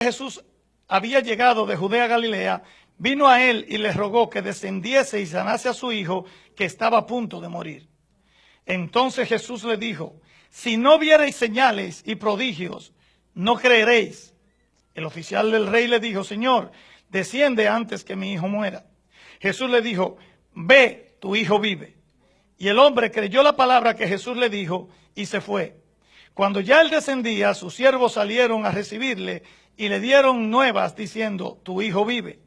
Jesús había llegado de Judea a Galilea, vino a él y le rogó que descendiese y sanase a su hijo, que estaba a punto de morir. Entonces Jesús le dijo: si no viereis señales y prodigios, no creeréis. El oficial del rey le dijo: Señor, desciende antes que mi hijo muera. Jesús le dijo: ve, tu hijo vive. Y el hombre creyó la palabra que Jesús le dijo y se fue. Cuando ya él descendía, sus siervos salieron a recibirle y le dieron nuevas diciendo: tu hijo vive.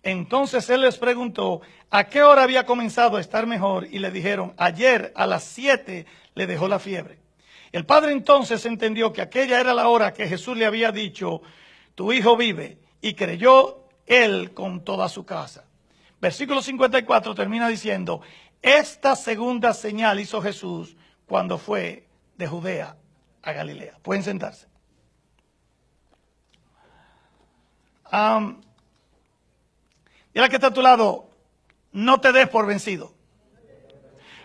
Entonces él les preguntó a qué hora había comenzado a estar mejor, y le dijeron: ayer a las 7 le dejó la fiebre. El padre entonces entendió que aquella era la hora que Jesús le había dicho: tu hijo vive, y creyó él con toda su casa. Versículo 54 termina diciendo: esta segunda señal hizo Jesús cuando fue de Judea a Galilea. Pueden sentarse. Dile al que está a tu lado: no te des por vencido.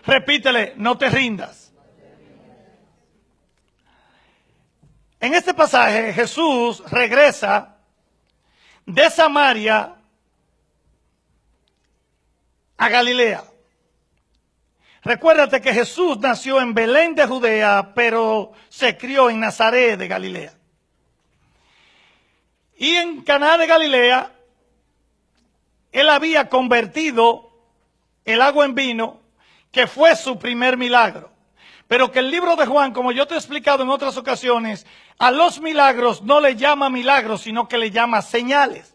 Repítele: no te rindas. En este pasaje Jesús regresa de Samaria a Galilea. Recuérdate que Jesús nació en Belén de Judea, pero se crió en Nazaret de Galilea. Y en Caná de Galilea, él había convertido el agua en vino, que fue su primer milagro. Pero que el libro de Juan, como yo te he explicado en otras ocasiones, a los milagros no le llama milagros, sino que le llama señales.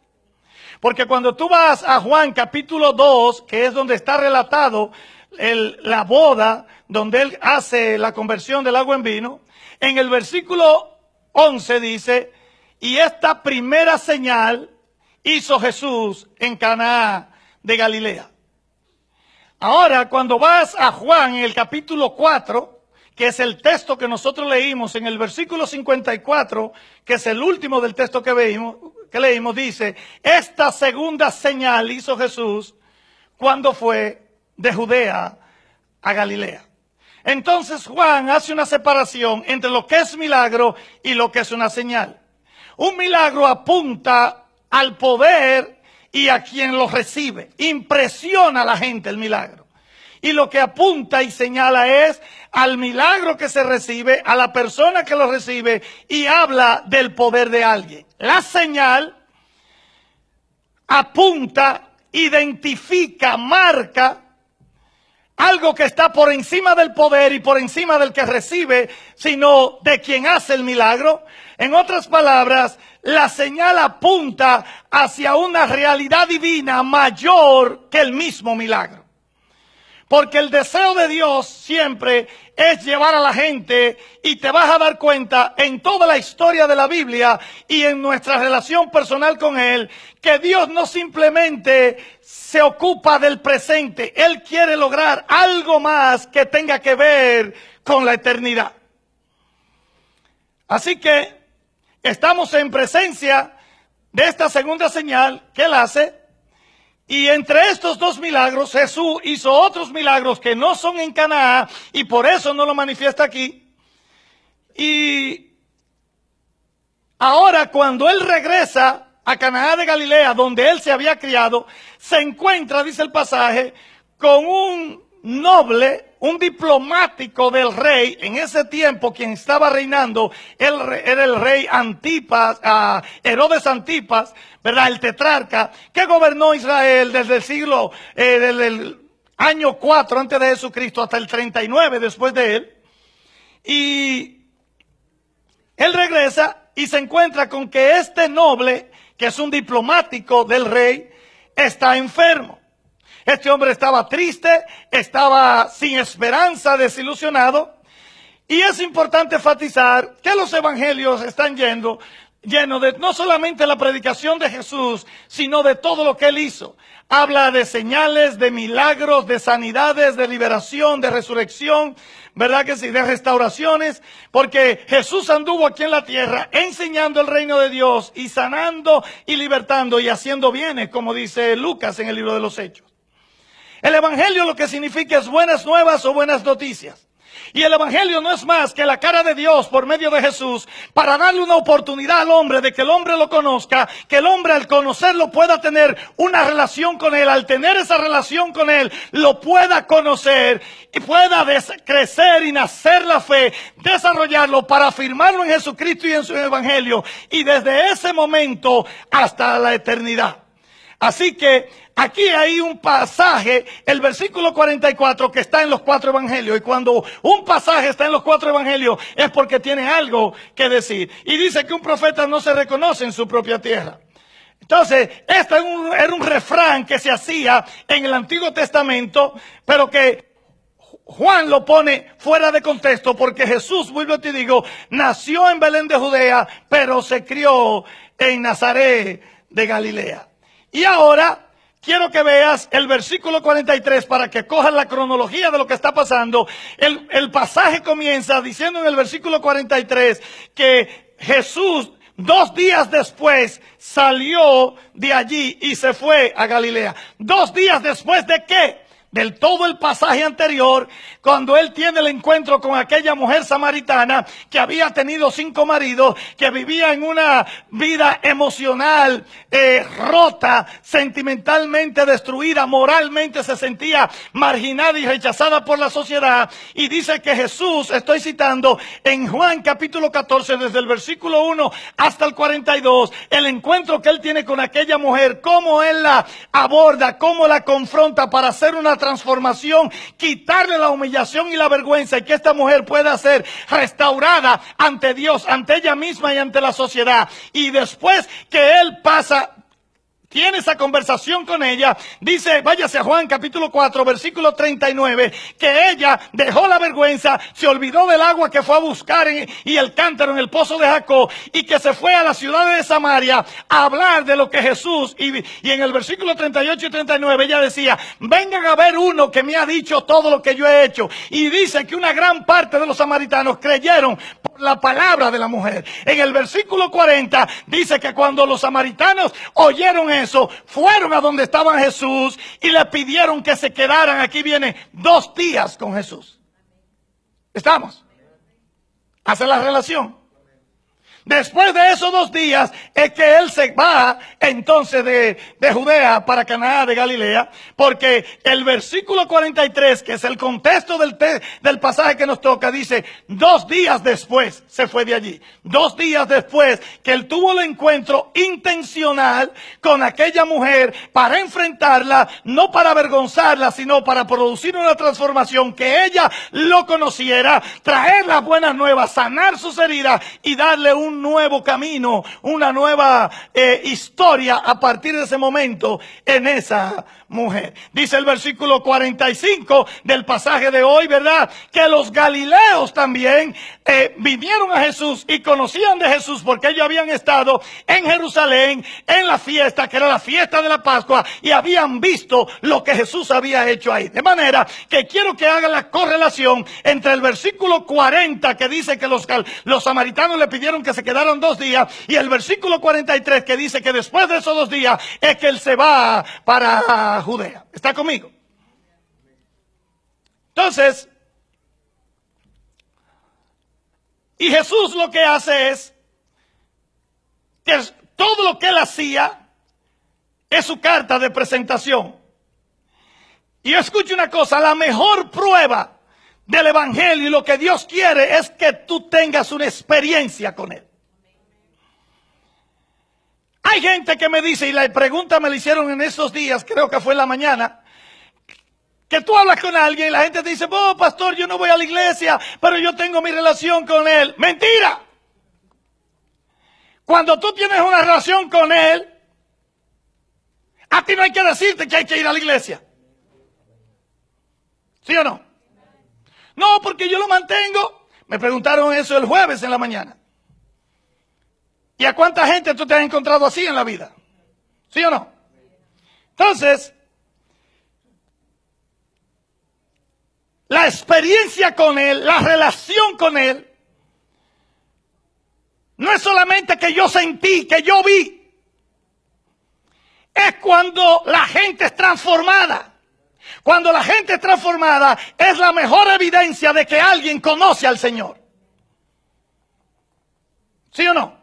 Porque cuando tú vas a Juan capítulo 2, que es donde está relatado la boda, donde él hace la conversión del agua en vino, en el versículo 11 dice: y esta primera señal hizo Jesús en Caná de Galilea. Ahora, cuando vas a Juan en el capítulo 4, que es el texto que nosotros leímos, en el versículo 54, que es el último del texto que leímos, dice: esta segunda señal hizo Jesús cuando fue de Judea a Galilea. Entonces Juan hace una separación entre lo que es milagro y lo que es una señal. Un milagro apunta al poder y a quien lo recibe. Impresiona a la gente el milagro. Y lo que apunta y señala es al milagro que se recibe, a la persona que lo recibe, y habla del poder de alguien. La señal apunta, identifica, marca algo que está por encima del poder y por encima del que recibe, sino de quien hace el milagro. En otras palabras, la señal apunta hacia una realidad divina mayor que el mismo milagro. Porque el deseo de Dios siempre es llevar a la gente, y te vas a dar cuenta en toda la historia de la Biblia y en nuestra relación personal con Él, que Dios no simplemente se ocupa del presente. Él quiere lograr algo más que tenga que ver con la eternidad. Así que estamos en presencia de esta segunda señal que Él hace. Y entre estos dos milagros, Jesús hizo otros milagros que no son en Caná, y por eso no lo manifiesta aquí. Y ahora, cuando él regresa a Caná de Galilea, donde él se había criado, se encuentra, dice el pasaje, con un noble, un diplomático del rey. En ese tiempo quien estaba reinando era el rey Antipas, Herodes Antipas, ¿verdad? El tetrarca, que gobernó Israel desde el siglo, desde el año 4 antes de Jesucristo hasta el 39 después de él. Y él regresa y se encuentra con que este noble, que es un diplomático del rey, está enfermo. Este hombre estaba triste, estaba sin esperanza, desilusionado. Y es importante enfatizar que los evangelios están llenos de no solamente la predicación de Jesús, sino de todo lo que Él hizo. Habla de señales, de milagros, de sanidades, de liberación, de resurrección, ¿verdad que sí? De restauraciones, porque Jesús anduvo aquí en la tierra enseñando el reino de Dios y sanando y libertando y haciendo bienes, como dice Lucas en el libro de los Hechos. El evangelio lo que significa es buenas nuevas o buenas noticias. Y el evangelio no es más que la cara de Dios por medio de Jesús para darle una oportunidad al hombre de que el hombre lo conozca, que el hombre al conocerlo pueda tener una relación con él, al tener esa relación con él lo pueda conocer y pueda crecer y nacer la fe, desarrollarlo para afirmarlo en Jesucristo y en su evangelio, y desde ese momento hasta la eternidad. Así que aquí hay un pasaje, el versículo 44, que está en los 4 evangelios. Y cuando un pasaje está en los 4 evangelios es porque tiene algo que decir. Y dice que un profeta no se reconoce en su propia tierra. Entonces, este era un refrán que se hacía en el Antiguo Testamento, pero que Juan lo pone fuera de contexto porque Jesús, vuelvo a te digo, nació en Belén de Judea, pero se crió en Nazaret de Galilea. Y ahora quiero que veas el versículo 43 para que cojas la cronología de lo que está pasando. El pasaje comienza diciendo en el versículo 43 que Jesús 2 días después salió de allí y se fue a Galilea. 2 días después ¿de qué? Del todo el pasaje anterior, cuando él tiene el encuentro con aquella mujer samaritana que había tenido 5 maridos, que vivía en una vida emocional rota, sentimentalmente destruida, moralmente se sentía marginada y rechazada por la sociedad. Y dice que Jesús, estoy citando en Juan capítulo 14, desde el versículo 1 hasta el 42, el encuentro que él tiene con aquella mujer, cómo él la aborda, cómo la confronta para hacer una transformación, quitarle la humillación y la vergüenza, y que esta mujer pueda ser restaurada ante Dios, ante ella misma y ante la sociedad. Y después que él tiene esa conversación con ella, dice, váyase a Juan capítulo 4, versículo 39, que ella dejó la vergüenza, se olvidó del agua que fue a buscar y el cántaro en el pozo de Jacob, y que se fue a la ciudad de Samaria a hablar de lo que Jesús, y en el versículo 38 y 39 ella decía, vengan a ver uno que me ha dicho todo lo que yo he hecho. Y dice que una gran parte de los samaritanos creyeron por la palabra de la mujer. En el versículo 40 dice que cuando los samaritanos oyeron eso, fueron a donde estaba Jesús y le pidieron que se quedaran. Aquí viene 2 días con Jesús. ¿Estamos? Hace la relación. Después de esos 2 días es que él se va entonces de Judea para Caná de Galilea, porque el versículo 43, que es el contexto del pasaje que nos toca, dice 2 días después se fue de allí. 2 días después que él tuvo el encuentro intencional con aquella mujer para enfrentarla, no para avergonzarla, sino para producir una transformación, que ella lo conociera, traer las buenas nuevas, sanar sus heridas y darle un nuevo camino, una nueva historia a partir de ese momento en esa mujer. Dice el versículo 45 del pasaje de hoy, ¿verdad? Que los galileos también vinieron a Jesús y conocían de Jesús porque ellos habían estado en Jerusalén en la fiesta, que era la fiesta de la Pascua, y habían visto lo que Jesús había hecho ahí. De manera que quiero que hagan la correlación entre el versículo 40, que dice que los samaritanos le pidieron que se quedaron 2 días, y el versículo 43, que dice que después de esos 2 días es que él se va para Judea. ¿Está conmigo? Entonces, y Jesús lo que hace es que todo lo que él hacía es su carta de presentación. Y yo escucho una cosa, la mejor prueba del evangelio y lo que Dios quiere es que tú tengas una experiencia con él. Hay gente que me dice, y la pregunta me la hicieron en esos días, creo que fue en la mañana, que tú hablas con alguien y la gente te dice, oh pastor, yo no voy a la iglesia, pero yo tengo mi relación con él. ¡Mentira! Cuando tú tienes una relación con él, a ti no hay que decirte que hay que ir a la iglesia. ¿Sí o no? No, porque yo lo mantengo. Me preguntaron eso el jueves en la mañana. ¿Y a cuánta gente tú te has encontrado así en la vida? ¿Sí o no? Entonces, la experiencia con él, la relación con él, no es solamente que yo sentí, que yo vi. Es cuando la gente es transformada. Cuando la gente es transformada, es la mejor evidencia de que alguien conoce al Señor. ¿Sí o no?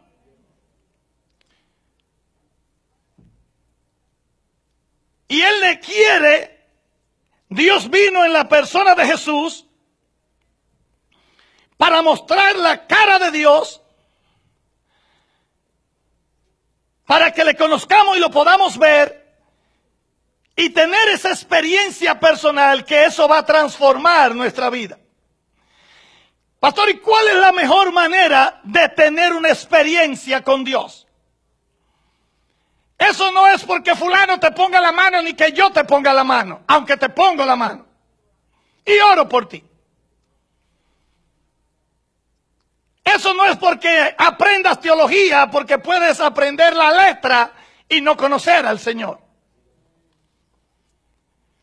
Y Él le quiere, Dios vino en la persona de Jesús para mostrar la cara de Dios, para que le conozcamos y lo podamos ver y tener esa experiencia personal, que eso va a transformar nuestra vida. Pastor, ¿y cuál es la mejor manera de tener una experiencia con Dios? Eso no es porque fulano te ponga la mano ni que yo te ponga la mano, aunque te pongo la mano y oro por ti. Eso no es porque aprendas teología, porque puedes aprender la letra y no conocer al Señor.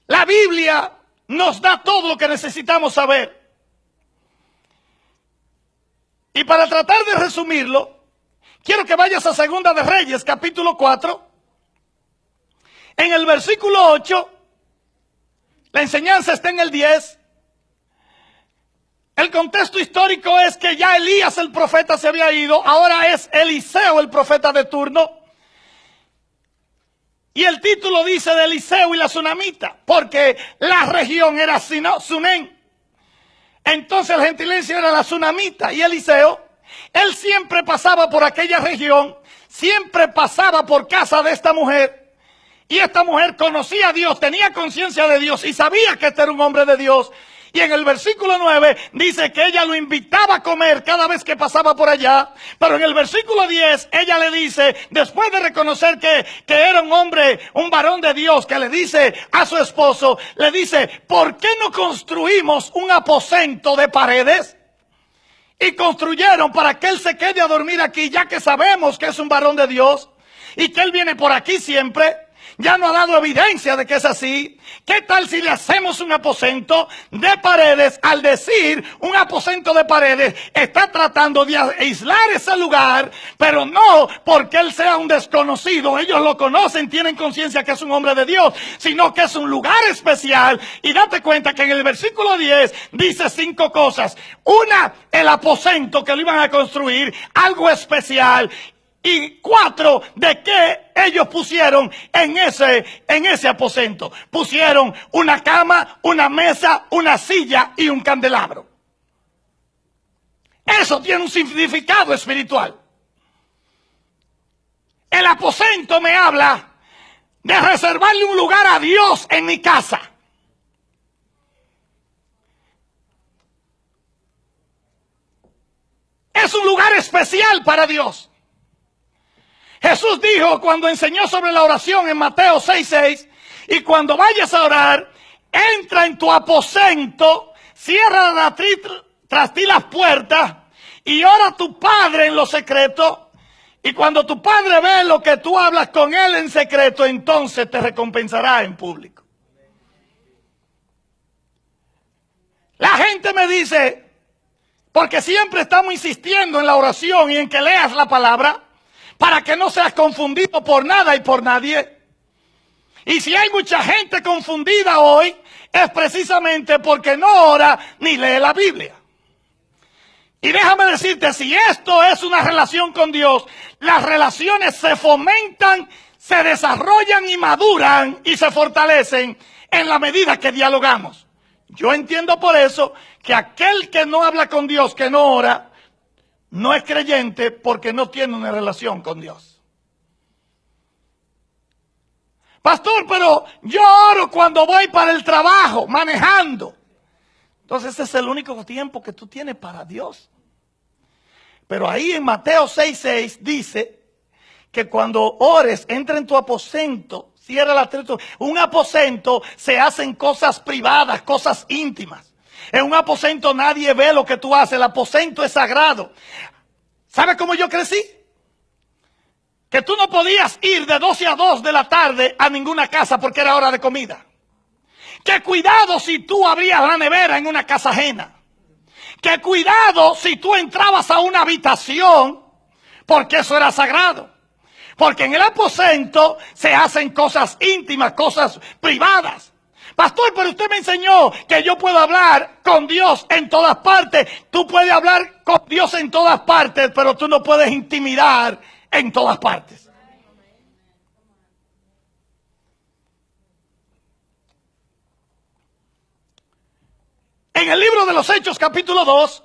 La Biblia nos da todo lo que necesitamos saber. Y para tratar de resumirlo, quiero que vayas a Segunda de Reyes, capítulo 4. En el versículo 8, la enseñanza está en el 10. El contexto histórico es que ya Elías el profeta se había ido, ahora es Eliseo el profeta de turno. Y el título dice de Eliseo y la Sunamita, porque la región era Sunén. Entonces el gentilicio era la Sunamita, y Eliseo, él siempre pasaba por aquella región, siempre pasaba por casa de esta mujer, y esta mujer conocía a Dios, tenía conciencia de Dios y sabía que este era un hombre de Dios. Y en el versículo 9 dice que ella lo invitaba a comer cada vez que pasaba por allá. Pero en el versículo 10 ella le dice, después de reconocer que era un hombre, un varón de Dios, que le dice a su esposo, le dice, ¿por qué no construimos un aposento de paredes? Y construyeron para que él se quede a dormir aquí, ya que sabemos que es un varón de Dios y que él viene por aquí siempre. Ya no ha dado evidencia de que es así. ¿Qué tal si le hacemos un aposento de paredes? Al decir un aposento de paredes, está tratando de aislar ese lugar, pero no porque él sea un desconocido. Ellos lo conocen, tienen conciencia que es un hombre de Dios, sino que es un lugar especial. Y date cuenta que en el versículo 10 dice 5 cosas. Una, el aposento que lo iban a construir, algo especial. Y 4, de qué ellos pusieron en ese aposento. Pusieron una cama, una mesa, una silla y un candelabro. Eso tiene un significado espiritual. El aposento me habla de reservarle un lugar a Dios en mi casa. Es un lugar especial para Dios. Jesús dijo cuando enseñó sobre la oración en Mateo 6:6, y cuando vayas a orar, entra en tu aposento, cierra tras ti las puertas y ora a tu Padre en lo secreto. Y cuando tu Padre ve lo que tú hablas con Él en secreto, entonces te recompensará en público. La gente me dice, porque siempre estamos insistiendo en la oración y en que leas la palabra, para que no seas confundido por nada y por nadie. Y si hay mucha gente confundida hoy, es precisamente porque no ora ni lee la Biblia. Y déjame decirte, si esto es una relación con Dios, las relaciones se fomentan, se desarrollan y maduran y se fortalecen en la medida que dialogamos. Yo entiendo por eso que aquel que no habla con Dios, que no ora, no es creyente porque no tiene una relación con Dios. Pastor, pero yo oro cuando voy para el trabajo, manejando. Entonces ese es el único tiempo que tú tienes para Dios. Pero ahí en Mateo 6:6 dice que cuando ores, entra en tu aposento, cierra la puerta. Un aposento se hacen cosas privadas, cosas íntimas. En un aposento nadie ve lo que tú haces. El aposento es sagrado. ¿Sabes cómo yo crecí? Que tú no podías ir de 12 a 2 de la tarde a ninguna casa porque era hora de comida. Que cuidado si tú abrías la nevera en una casa ajena. Que cuidado si tú entrabas a una habitación porque eso era sagrado. Porque en el aposento se hacen cosas íntimas, cosas privadas. Pastor, pero usted me enseñó que yo puedo hablar con Dios en todas partes. Tú puedes hablar con Dios en todas partes, pero tú no puedes intimidar en todas partes. En el libro de los Hechos, capítulo 2,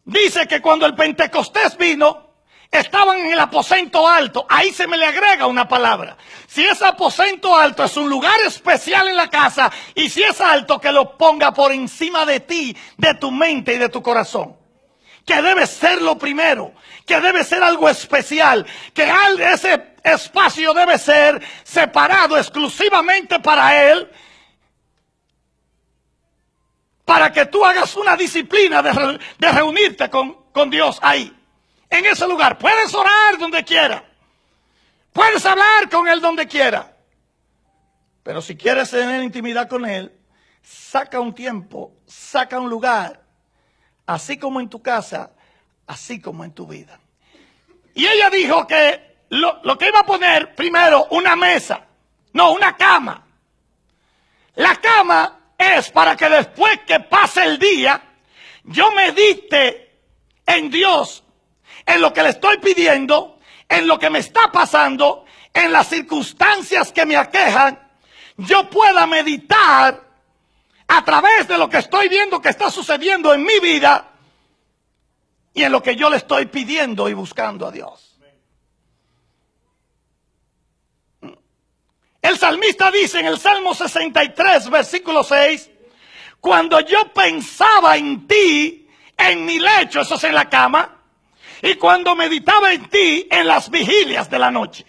dice que cuando el Pentecostés vino, estaban en el aposento alto. Ahí se me le agrega una palabra. Si ese aposento alto es un lugar especial en la casa, y si es alto, que lo ponga por encima de ti, de tu mente y de tu corazón. Que debe ser lo primero, que debe ser algo especial, que ese espacio debe ser separado exclusivamente para Él, para que tú hagas una disciplina de reunirte con Dios ahí. En ese lugar, puedes orar donde quiera, puedes hablar con Él donde quiera, pero si quieres tener intimidad con Él, saca un tiempo, saca un lugar, así como en tu casa, así como en tu vida. Y ella dijo que lo que iba a poner primero, una mesa, no, una cama. La cama es para que después que pase el día, yo medite en Dios, en lo que le estoy pidiendo, en lo que me está pasando, en las circunstancias que me aquejan, yo pueda meditar a través de lo que estoy viendo que está sucediendo en mi vida y en lo que yo le estoy pidiendo y buscando a Dios. El salmista dice en el Salmo 63, versículo 6, cuando yo pensaba en ti, en mi lecho, eso es en la cama, y cuando meditaba en ti en las vigilias de la noche.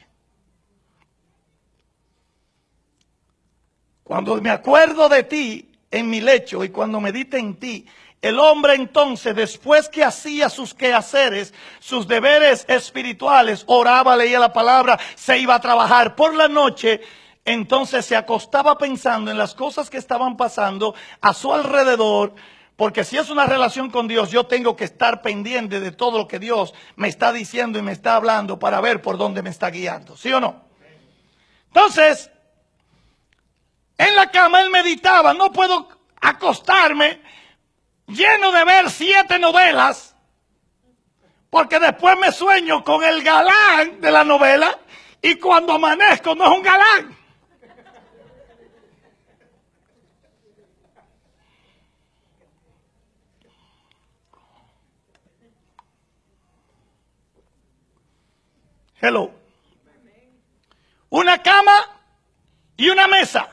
Cuando me acuerdo de ti en mi lecho y cuando medite en ti, el hombre entonces, después que hacía sus quehaceres, sus deberes espirituales, oraba, leía la palabra, se iba a trabajar por la noche, entonces se acostaba pensando en las cosas que estaban pasando a su alrededor. Porque si es una relación con Dios, yo tengo que estar pendiente de todo lo que Dios me está diciendo y me está hablando para ver por dónde me está guiando. ¿Sí o no? Entonces, en la cama él meditaba. No puedo acostarme lleno de ver 7 novelas, porque después me sueño con el galán de la novela y cuando amanezco no es un galán. Hello. Una cama y una mesa.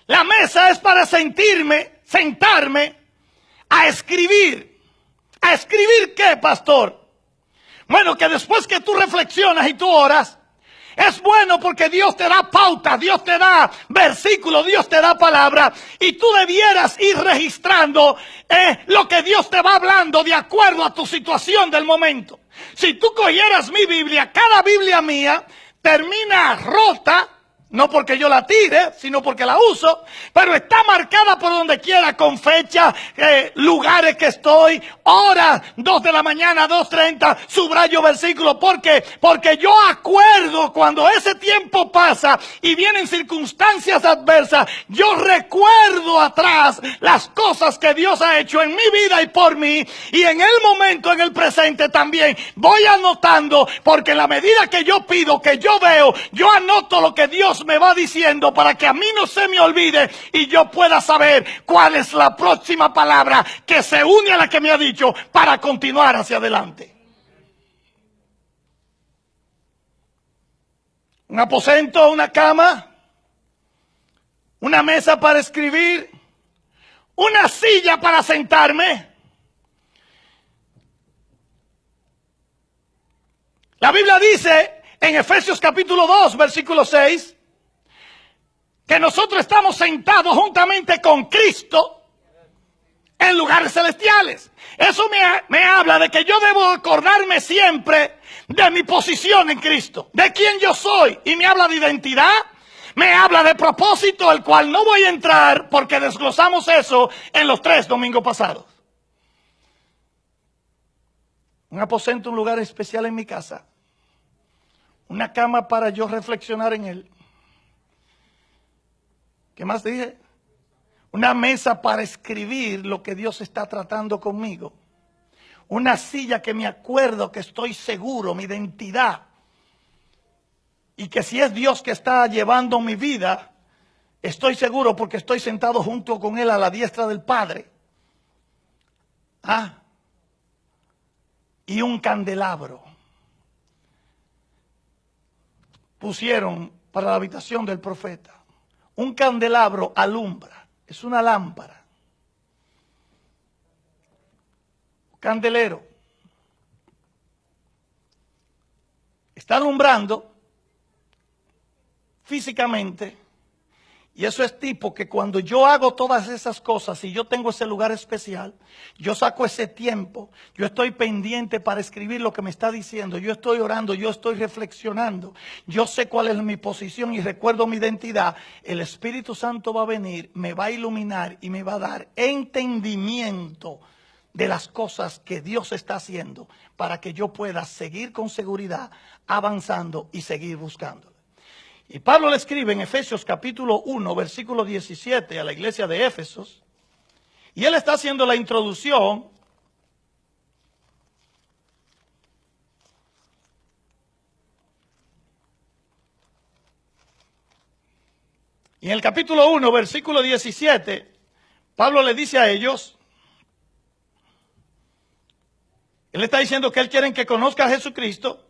La mesa es para sentarme a escribir. ¿A escribir qué, pastor? Bueno, que después que tú reflexionas y tú oras, es bueno porque Dios te da pauta, Dios te da versículos, Dios te da palabra, y tú debieras ir registrando lo que Dios te va hablando de acuerdo a tu situación del momento. Si tú cogieras mi Biblia, cada Biblia mía termina rota, no porque yo la tire, sino porque la uso, pero está marcada por donde quiera, con fecha, lugares que estoy, horas, 2 de la mañana, 2:30, subrayo versículos. ¿Por qué? Porque yo acuerdo cuando ese tiempo pasa y vienen circunstancias adversas, yo recuerdo atrás las cosas que Dios ha hecho en mi vida y por mí, y en el momento, en el presente también, voy anotando, porque en la medida que yo pido, que yo veo, yo anoto lo que Dios me va diciendo para que a mí no se me olvide y yo pueda saber cuál es la próxima palabra que se une a la que me ha dicho para continuar hacia adelante. Un aposento, una cama, una mesa para escribir, una silla para sentarme. La Biblia dice en Efesios capítulo 2, versículo 6, que nosotros estamos sentados juntamente con Cristo en lugares celestiales. Eso me habla de que yo debo acordarme siempre de mi posición en Cristo, de quién yo soy, y me habla de identidad, me habla de propósito, el cual no voy a entrar porque desglosamos eso en los 3 domingos pasados. Un aposento, un lugar especial en mi casa, una cama para yo reflexionar en él, ¿Qué más dije? Una mesa para escribir lo que Dios está tratando conmigo. Una silla que me acuerdo que estoy seguro, mi identidad. Y que si es Dios que está llevando mi vida, estoy seguro porque estoy sentado junto con Él a la diestra del Padre. Y un candelabro pusieron para la habitación del profeta. Un candelabro alumbra, es una lámpara. Candelero. Está alumbrando físicamente. Y eso es tipo que cuando yo hago todas esas cosas y yo tengo ese lugar especial, yo saco ese tiempo, yo estoy pendiente para escribir lo que me está diciendo, yo estoy orando, yo estoy reflexionando, yo sé cuál es mi posición y recuerdo mi identidad, el Espíritu Santo va a venir, me va a iluminar y me va a dar entendimiento de las cosas que Dios está haciendo para que yo pueda seguir con seguridad avanzando y seguir buscándolo. Y Pablo le escribe en Efesios capítulo 1, versículo 17 a la iglesia de Éfesos. Y él está haciendo la introducción. Y en el capítulo 1, versículo 17, Pablo le dice a ellos, él está diciendo que él quiere que conozca a Jesucristo.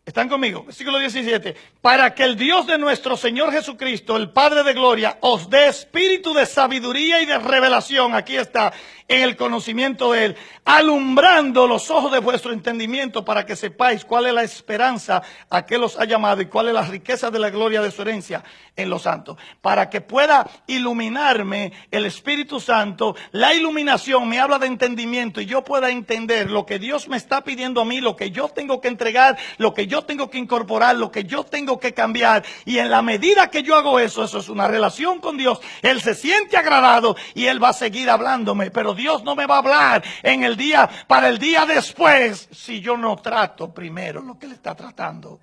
¿Están conmigo? Versículo 17. Para que el Dios de nuestro Señor Jesucristo, el Padre de gloria, os dé espíritu de sabiduría y de revelación. Aquí está, en el conocimiento de Él. Alumbrando los ojos de vuestro entendimiento para que sepáis cuál es la esperanza a que los ha llamado y cuál es la riqueza de la gloria de su herencia en los santos. Para que pueda iluminarme el Espíritu Santo. La iluminación me habla de entendimiento y yo pueda entender lo que Dios me está pidiendo a mí, lo que yo tengo que entregar, lo que yo tengo que incorporar, lo que yo tengo que cambiar. Y en la medida que yo hago eso, eso es una relación con Dios. Él se siente agradado y Él va a seguir hablándome. Pero Dios no me va a hablar en el día, para el día después, si yo no trato primero lo que Él está tratando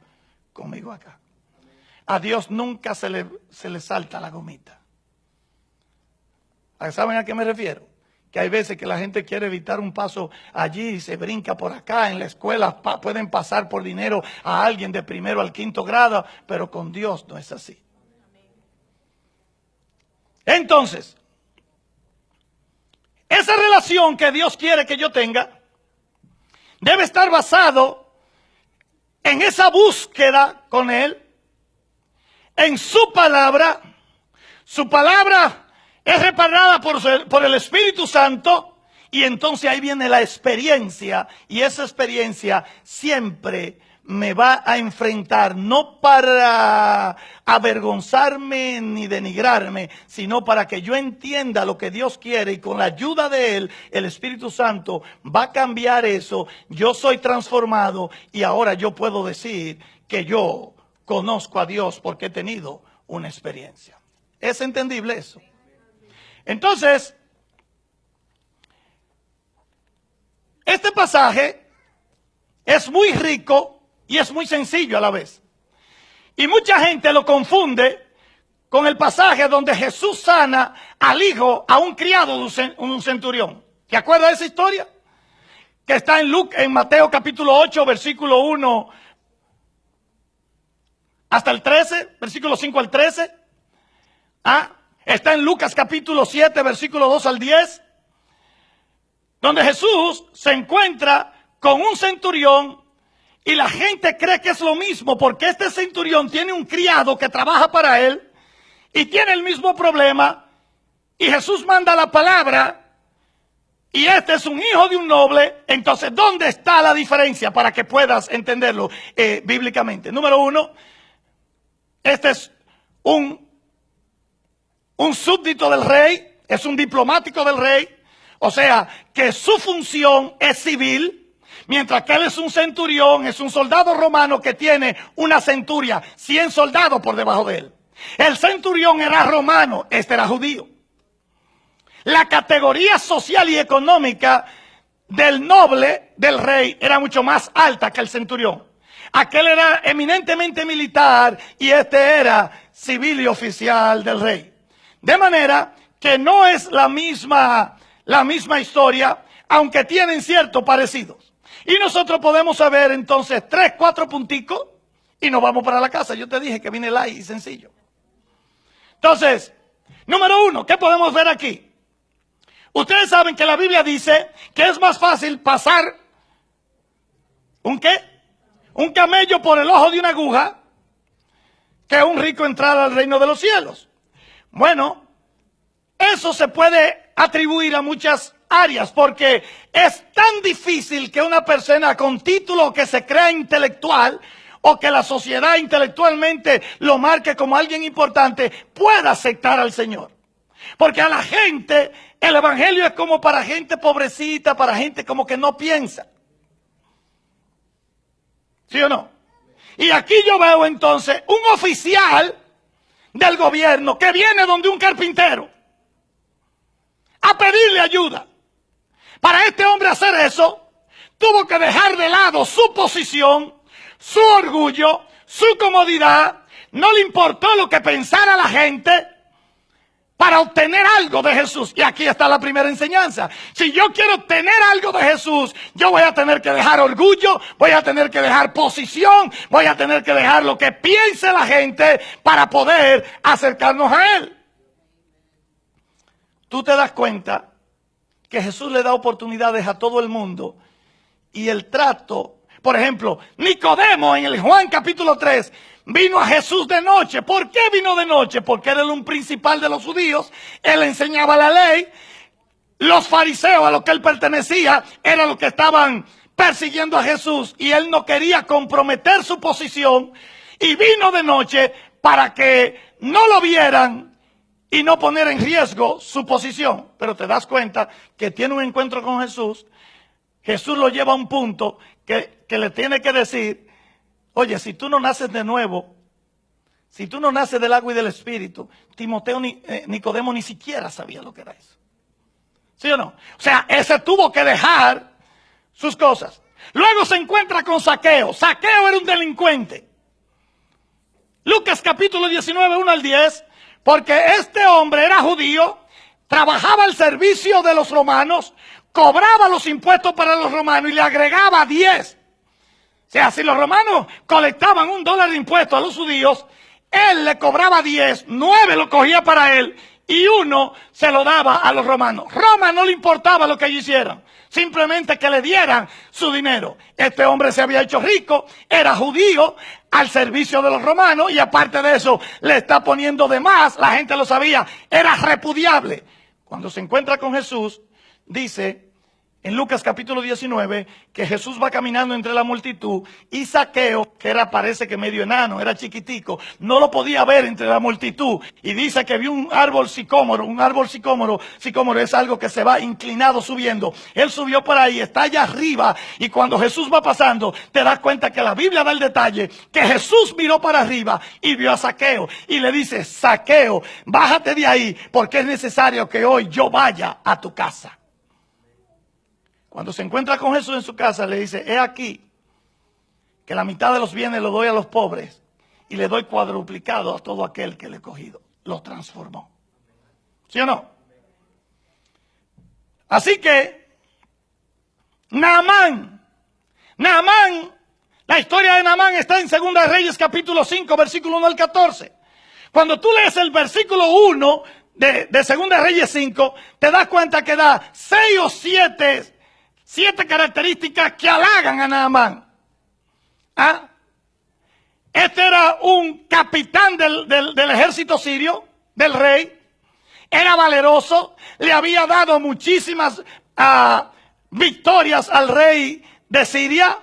conmigo acá. A Dios nunca se le salta la gomita. ¿Saben a qué me refiero? Que hay veces que la gente quiere evitar un paso allí y se brinca por acá. En la escuela pueden pasar por dinero a alguien de primero al quinto grado, pero con Dios no es así. Entonces, esa relación que Dios quiere que yo tenga debe estar basado en esa búsqueda con Él, en su palabra. Su palabra es reparada por el Espíritu Santo y entonces ahí viene la experiencia y esa experiencia siempre me va a enfrentar no para avergonzarme ni denigrarme, sino para que yo entienda lo que Dios quiere y con la ayuda de Él, el Espíritu Santo va a cambiar eso. Yo soy transformado y ahora yo puedo decir que yo conozco a Dios porque he tenido una experiencia. ¿Es entendible eso? Entonces, este pasaje es muy rico y es muy sencillo a la vez. Y mucha gente lo confunde con el pasaje donde Jesús sana al hijo, a un criado de un centurión. ¿Te acuerdas de esa historia? Que está en Mateo capítulo 8, versículo 1 hasta el 13, versículo 5 al 13. Está en Lucas capítulo 7, versículo 2 al 10, donde Jesús se encuentra con un centurión y la gente cree que es lo mismo porque este centurión tiene un criado que trabaja para él y tiene el mismo problema y Jesús manda la palabra y este es un hijo de un noble. Entonces, ¿dónde está la diferencia para que puedas entenderlo bíblicamente? Número uno, este es un súbdito del rey, es un diplomático del rey, o sea, que su función es civil, mientras que él es un centurión, es un soldado romano que tiene una centuria, 100 soldados por debajo de él. El centurión era romano, este era judío. La categoría social y económica del noble, del rey, era mucho más alta que el centurión. Aquel era eminentemente militar y este era civil y oficial del rey. De manera que no es la misma historia, aunque tienen ciertos parecidos. Y nosotros podemos saber entonces 3, 4 punticos y nos vamos para la casa. Yo te dije que viene light y sencillo. Entonces, número 1, ¿qué podemos ver aquí? Ustedes saben que la Biblia dice que es más fácil pasar ¿un qué? Un camello por el ojo de una aguja que un rico entrar al reino de los cielos. Bueno, eso se puede atribuir a muchas áreas porque es tan difícil que una persona con título que se crea intelectual o que la sociedad intelectualmente lo marque como alguien importante pueda aceptar al Señor. Porque a la gente el evangelio es como para gente pobrecita, para gente como que no piensa. ¿Sí o no? Y aquí yo veo entonces un oficial del gobierno que viene donde un carpintero a pedirle ayuda. Para este hombre hacer eso, tuvo que dejar de lado su posición, su orgullo, su comodidad. No le importó lo que pensara la gente para obtener algo de Jesús. Y aquí está la primera enseñanza. Si yo quiero obtener algo de Jesús, yo voy a tener que dejar orgullo, voy a tener que dejar posición, voy a tener que dejar lo que piense la gente para poder acercarnos a Él. Tú te das cuenta que Jesús le da oportunidades a todo el mundo y el trato, por ejemplo, Nicodemo en el Juan capítulo 3, vino a Jesús de noche. ¿Por qué vino de noche? Porque era un principal de los judíos, él enseñaba la ley, los fariseos a los que él pertenecía eran los que estaban persiguiendo a Jesús y él no quería comprometer su posición y vino de noche para que no lo vieran y no poner en riesgo su posición. Pero te das cuenta que tiene un encuentro con Jesús. Jesús lo lleva a un punto que le tiene que decir: oye, si tú no naces de nuevo, si tú no naces del agua y del espíritu, Nicodemo ni siquiera sabía lo que era eso. ¿Sí o no? O sea, ese tuvo que dejar sus cosas. Luego se encuentra con Zaqueo. Zaqueo era un delincuente. Lucas capítulo 19, 1 al 10, porque este hombre era judío, trabajaba al servicio de los romanos, cobraba los impuestos para los romanos y le agregaba 10. O sea, si los romanos colectaban $1 de impuestos a los judíos, él le cobraba 10, 9 lo cogía para él y 1 se lo daba a los romanos. Roma no le importaba lo que ellos hicieran, simplemente que le dieran su dinero. Este hombre se había hecho rico, era judío, al servicio de los romanos y aparte de eso le está poniendo de más, la gente lo sabía, era repudiable. Cuando se encuentra con Jesús, dice en Lucas capítulo 19, que Jesús va caminando entre la multitud y Zaqueo, que parece que medio enano, era chiquitico, no lo podía ver entre la multitud. Y dice que vio un árbol sicómoro, sicómoro es algo que se va inclinado subiendo. Él subió por ahí, está allá arriba y cuando Jesús va pasando, te das cuenta que la Biblia da el detalle, que Jesús miró para arriba y vio a Zaqueo y le dice: Zaqueo, bájate de ahí porque es necesario que hoy yo vaya a tu casa. Cuando se encuentra con Jesús en su casa, le dice: he aquí que la mitad de los bienes lo doy a los pobres y le doy cuadruplicado a todo aquel que le he cogido. Lo transformó. ¿Sí o no? Así que, Naamán, la historia de Naamán está en 2 Reyes capítulo 5, versículo 1 al 14. Cuando tú lees el versículo 1 de 2 Reyes 5, te das cuenta que da 6 o 7 características que halagan a Naamán. ¿Ah? Este era un capitán del ejército sirio, del rey. Era valeroso, le había dado muchísimas victorias al rey de Siria.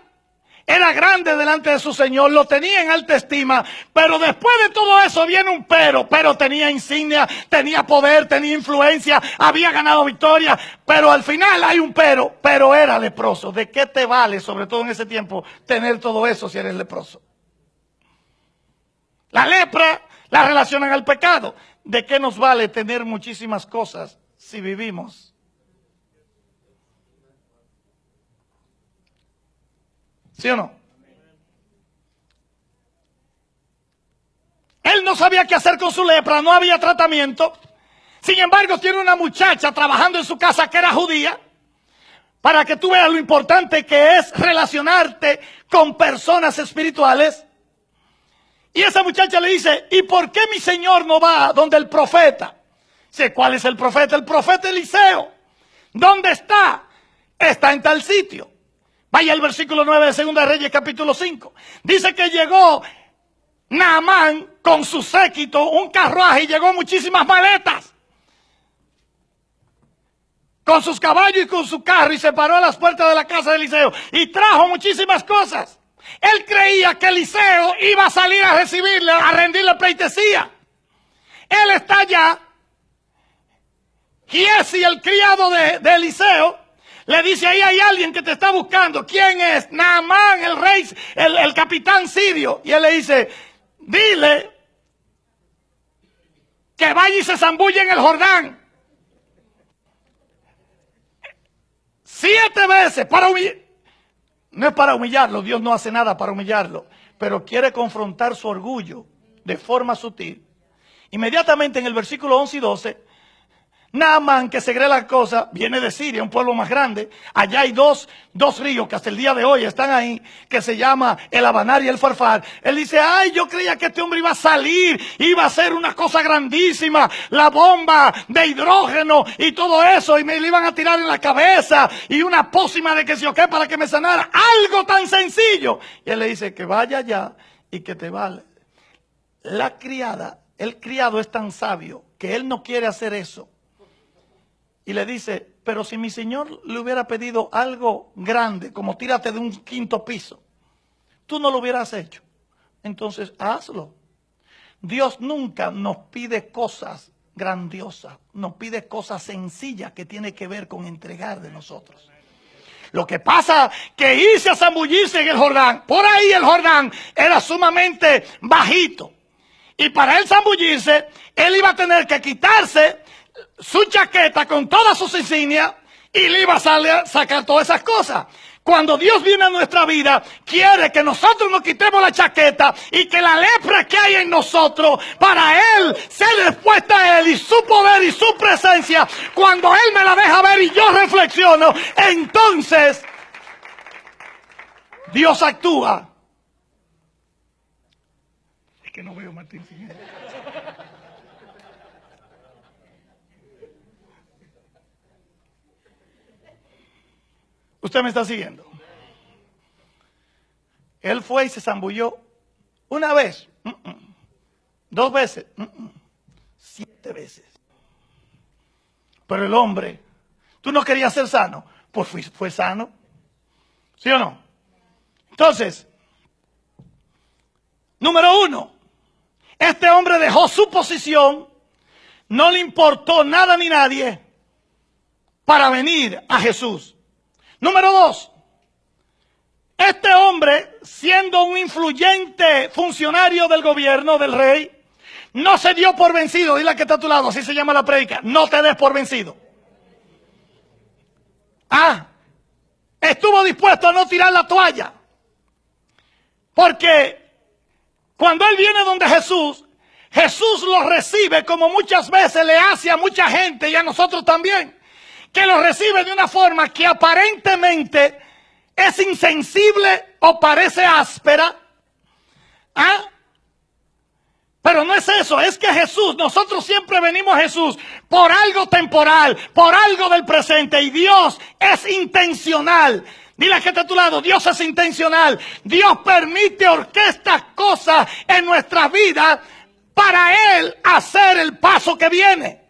Era grande delante de su señor, lo tenía en alta estima, pero después de todo eso viene un pero tenía insignia, tenía poder, tenía influencia, había ganado victoria, pero al final hay un pero era leproso. ¿De qué te vale, sobre todo en ese tiempo, tener todo eso si eres leproso? La lepra la relacionan al pecado. ¿De qué nos vale tener muchísimas cosas si vivimos? ¿Sí o no? no sabía qué hacer con su lepra, no había tratamiento. Sin embargo, tiene una muchacha trabajando en su casa que era judía, para que tú veas lo importante que es relacionarte con personas espirituales. Y esa muchacha le dice, ¿y por qué mi señor no va donde el profeta? Dice, ¿cuál es el profeta? El profeta Eliseo. ¿Dónde está? Está en tal sitio. Vaya al versículo 9 de 2 de Reyes capítulo 5. Dice que llegó Naamán con su séquito, un carruaje, y llegó muchísimas maletas. Con sus caballos y con su carro, y se paró a las puertas de la casa de Eliseo. Y trajo muchísimas cosas. Él creía que Eliseo iba a salir a recibirle, a rendirle pleitesía. Él está allá. Giesi, el criado de Eliseo, le dice, ahí hay alguien que te está buscando. ¿Quién es? Naamán, el rey, el capitán sirio. Y él le dice, dile que vaya y se zambulle en el Jordán 7 veces para humillar. No es para humillarlo, Dios no hace nada para humillarlo, pero quiere confrontar su orgullo de forma sutil. Inmediatamente en el versículo 11 y 12, Naamán, que se cree la cosa, viene de Siria, un pueblo más grande. Allá hay dos ríos que hasta el día de hoy están ahí, que se llama el Abanar y el Farfar. Él dice, ay, yo creía que este hombre iba a salir, iba a hacer una cosa grandísima, la bomba de hidrógeno y todo eso, y me le iban a tirar en la cabeza, y una pócima de que se o qué para que me sanara, algo tan sencillo. Y él le dice, que vaya allá y que te vale. La criada, el criado es tan sabio que él no quiere hacer eso. Y le dice, pero si mi señor le hubiera pedido algo grande, como tírate de un 5.º piso, tú no lo hubieras hecho. Entonces, hazlo. Dios nunca nos pide cosas grandiosas, nos pide cosas sencillas que tienen que ver con entregar de nosotros. Lo que pasa que irse a zambullirse en el Jordán, por ahí el Jordán era sumamente bajito. Y para él zambullirse, él iba a tener que quitarse su chaqueta con todas sus insignias y le iba a sacar todas esas cosas. Cuando Dios viene a nuestra vida, quiere que nosotros nos quitemos la chaqueta y que la lepra que hay en nosotros, para Él ser expuesta a Él y su poder y su presencia, cuando Él me la deja ver y yo reflexiono, entonces Dios actúa. Es que no veo a Martín sin él. Usted me está siguiendo. Él fue y se zambulló una vez, 2 veces, 7 veces. Pero el hombre, ¿tú no querías ser sano? Pues fue sano. ¿Sí o no? Entonces, número 1, este hombre dejó su posición, no le importó nada ni nadie para venir a Jesús. Número 2, este hombre, siendo un influyente funcionario del gobierno del rey, no se dio por vencido. Dile al que está a tu lado, así se llama la prédica, no te des por vencido. Estuvo dispuesto a no tirar la toalla. Porque cuando él viene donde Jesús, Jesús lo recibe como muchas veces le hace a mucha gente y a nosotros también. Que lo recibe de una forma que aparentemente es insensible o parece áspera. Pero no es eso, es que Jesús, nosotros siempre venimos a Jesús por algo temporal, por algo del presente, y Dios es intencional. Dile a que está a tu lado, Dios es intencional. Dios permite orquestas cosas en nuestra vida para Él hacer el paso que viene.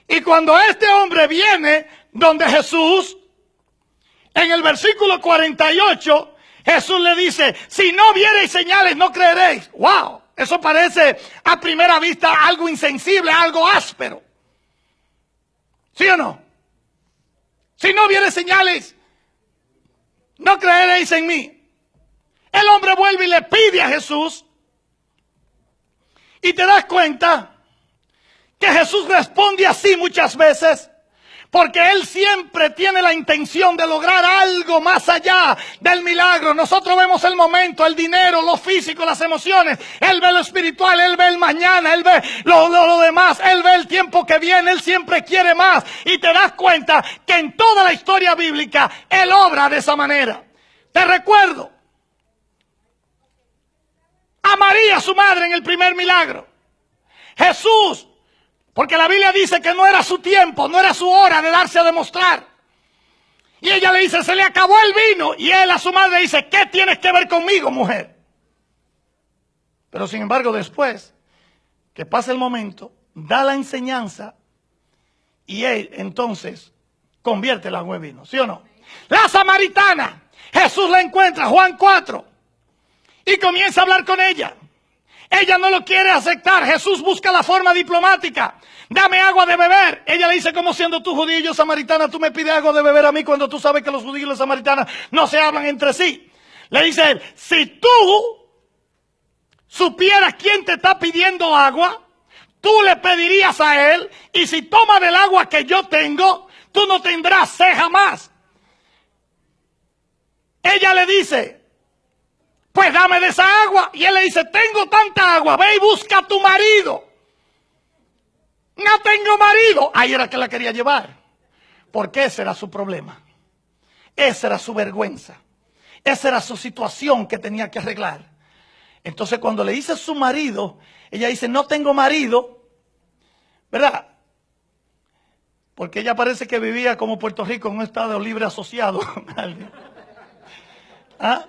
Y cuando este hombre viene donde Jesús, en el versículo 48, Jesús le dice, si no viereis señales, no creeréis. ¡Wow! Eso parece a primera vista algo insensible, algo áspero. ¿Sí o no? Si no viereis señales, no creeréis en mí. El hombre vuelve y le pide a Jesús. Y te das cuenta que Jesús responde así muchas veces Porque Él siempre tiene la intención de lograr algo más allá del milagro. Nosotros vemos el momento, el dinero, lo físico, las emociones. Él ve lo espiritual, Él ve el mañana, Él ve lo demás. Él ve el tiempo que viene, Él siempre quiere más. Y te das cuenta que en toda la historia bíblica, Él obra de esa manera. Te recuerdo a María, su madre, en el primer milagro. Jesús, porque la Biblia dice que no era su tiempo, no era su hora de darse a demostrar. Y ella le dice, se le acabó el vino. Y él a su madre dice, ¿qué tienes que ver conmigo, mujer? Pero sin embargo, después que pasa el momento, da la enseñanza y él entonces convierte el agua en vino, ¿sí o no? La samaritana, Jesús la encuentra, Juan 4, y comienza a hablar con ella. Ella no lo quiere aceptar. Jesús busca la forma diplomática. Dame agua de beber. Ella le dice, como siendo tú judío y yo samaritana, tú me pides agua de beber a mí cuando tú sabes que los judíos y las samaritanas no se hablan entre sí. Le dice él, si tú supieras quién te está pidiendo agua, tú le pedirías a él, y si toma del agua que yo tengo, tú no tendrás sed jamás. Ella le dice, pues dame de esa agua. Y él le dice, tengo tanta agua, ve y busca a tu marido. No tengo marido. Ahí era que la quería llevar. Porque ese era su problema. Esa era su vergüenza. Esa era su situación que tenía que arreglar. Entonces cuando le dice su marido, ella dice, no tengo marido. ¿Verdad? Porque ella parece que vivía como Puerto Rico en un estado libre asociado. ¿Ah?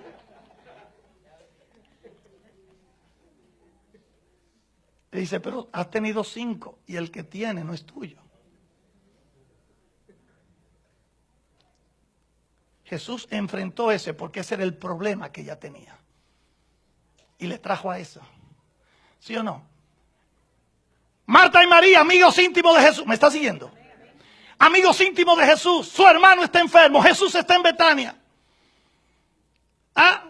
Le dice, pero has tenido 5 y el que tiene no es tuyo. Jesús enfrentó ese porque ese era el problema que ella tenía. Y le trajo a eso. ¿Sí o no? Marta y María, amigos íntimos de Jesús. ¿Me está siguiendo? Amigos íntimos de Jesús. Su hermano está enfermo. Jesús está en Betania. ¿Ah?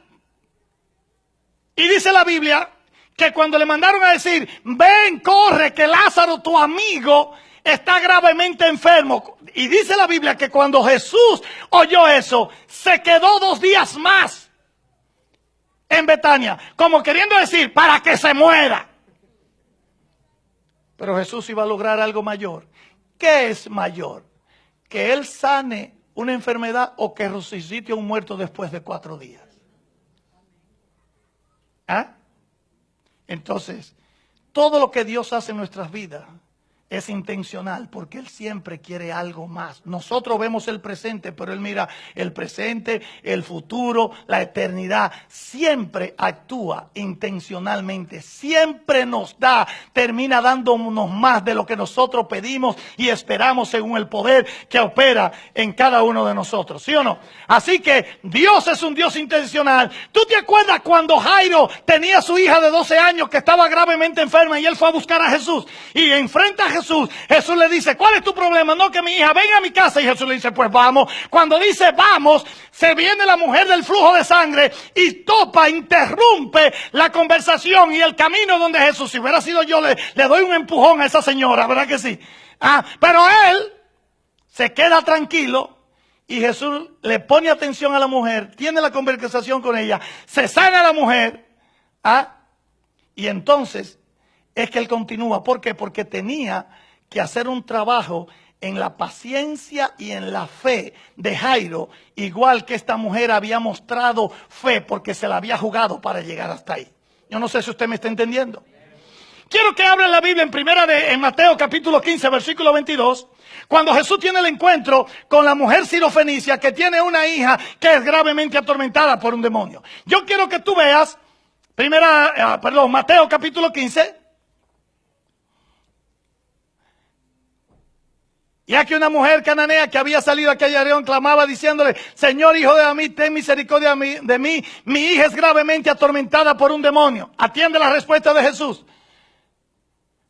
Y dice la Biblia que cuando le mandaron a decir, ven, corre, que Lázaro, tu amigo, está gravemente enfermo. Y dice la Biblia que cuando Jesús oyó eso, se quedó 2 días más en Betania, como queriendo decir, para que se muera. Pero Jesús iba a lograr algo mayor. ¿Qué es mayor? ¿Que Él sane una enfermedad o que resucite a un muerto después de 4 días? ¿Ah? Entonces, todo lo que Dios hace en nuestras vidas es intencional porque Él siempre quiere algo más. Nosotros vemos el presente, pero Él mira el presente, el futuro, la eternidad. Siempre actúa intencionalmente, siempre nos da, termina dándonos más de lo que nosotros pedimos y esperamos según el poder que opera en cada uno de nosotros, ¿sí o no? Así que Dios es un Dios intencional. ¿Tú te acuerdas cuando Jairo tenía a su hija de 12 años que estaba gravemente enferma y él fue a buscar a Jesús y enfrenta a Jesús? Jesús le dice, ¿cuál es tu problema? No, que mi hija venga a mi casa. Y Jesús le dice, pues vamos. Cuando dice vamos, se viene la mujer del flujo de sangre y topa, interrumpe la conversación y el camino donde Jesús. Si hubiera sido yo, le doy un empujón a esa señora, ¿verdad que sí? Pero él se queda tranquilo y Jesús le pone atención a la mujer, tiene la conversación con ella, se sana la mujer, y entonces es que él continúa. ¿Por qué? Porque tenía que hacer un trabajo en la paciencia y en la fe de Jairo, igual que esta mujer había mostrado fe porque se la había jugado para llegar hasta ahí. Yo no sé si usted me está entendiendo. Quiero que abra la Biblia en Mateo capítulo 15, versículo 22, cuando Jesús tiene el encuentro con la mujer sirofenicia que tiene una hija que es gravemente atormentada por un demonio. Yo quiero que tú veas, Mateo capítulo 15, y aquí una mujer cananea que había salido a aquella región clamaba diciéndole, Señor, hijo de David, ten misericordia de mí. Mi hija es gravemente atormentada por un demonio. Atiende la respuesta de Jesús.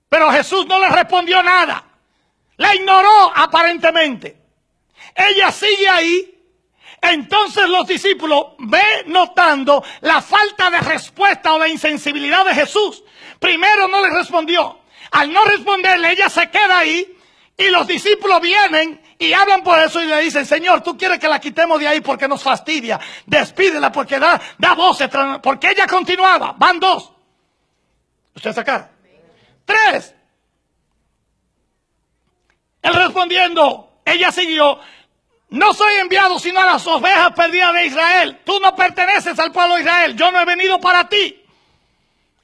Pero Jesús no le respondió nada. La ignoró aparentemente. Ella sigue ahí. Entonces los discípulos ven notando la falta de respuesta o la insensibilidad de Jesús. Primero no le respondió. Al no responderle, ella se queda ahí. Y los discípulos vienen y hablan por eso y le dicen, Señor, tú quieres que la quitemos de ahí porque nos fastidia. Despídela porque da voces, porque ella continuaba. Van 2. ¿Ustedes acá? 3. Él respondiendo, ella siguió, no soy enviado sino a las ovejas perdidas de Israel. Tú no perteneces al pueblo de Israel. Yo no he venido para ti.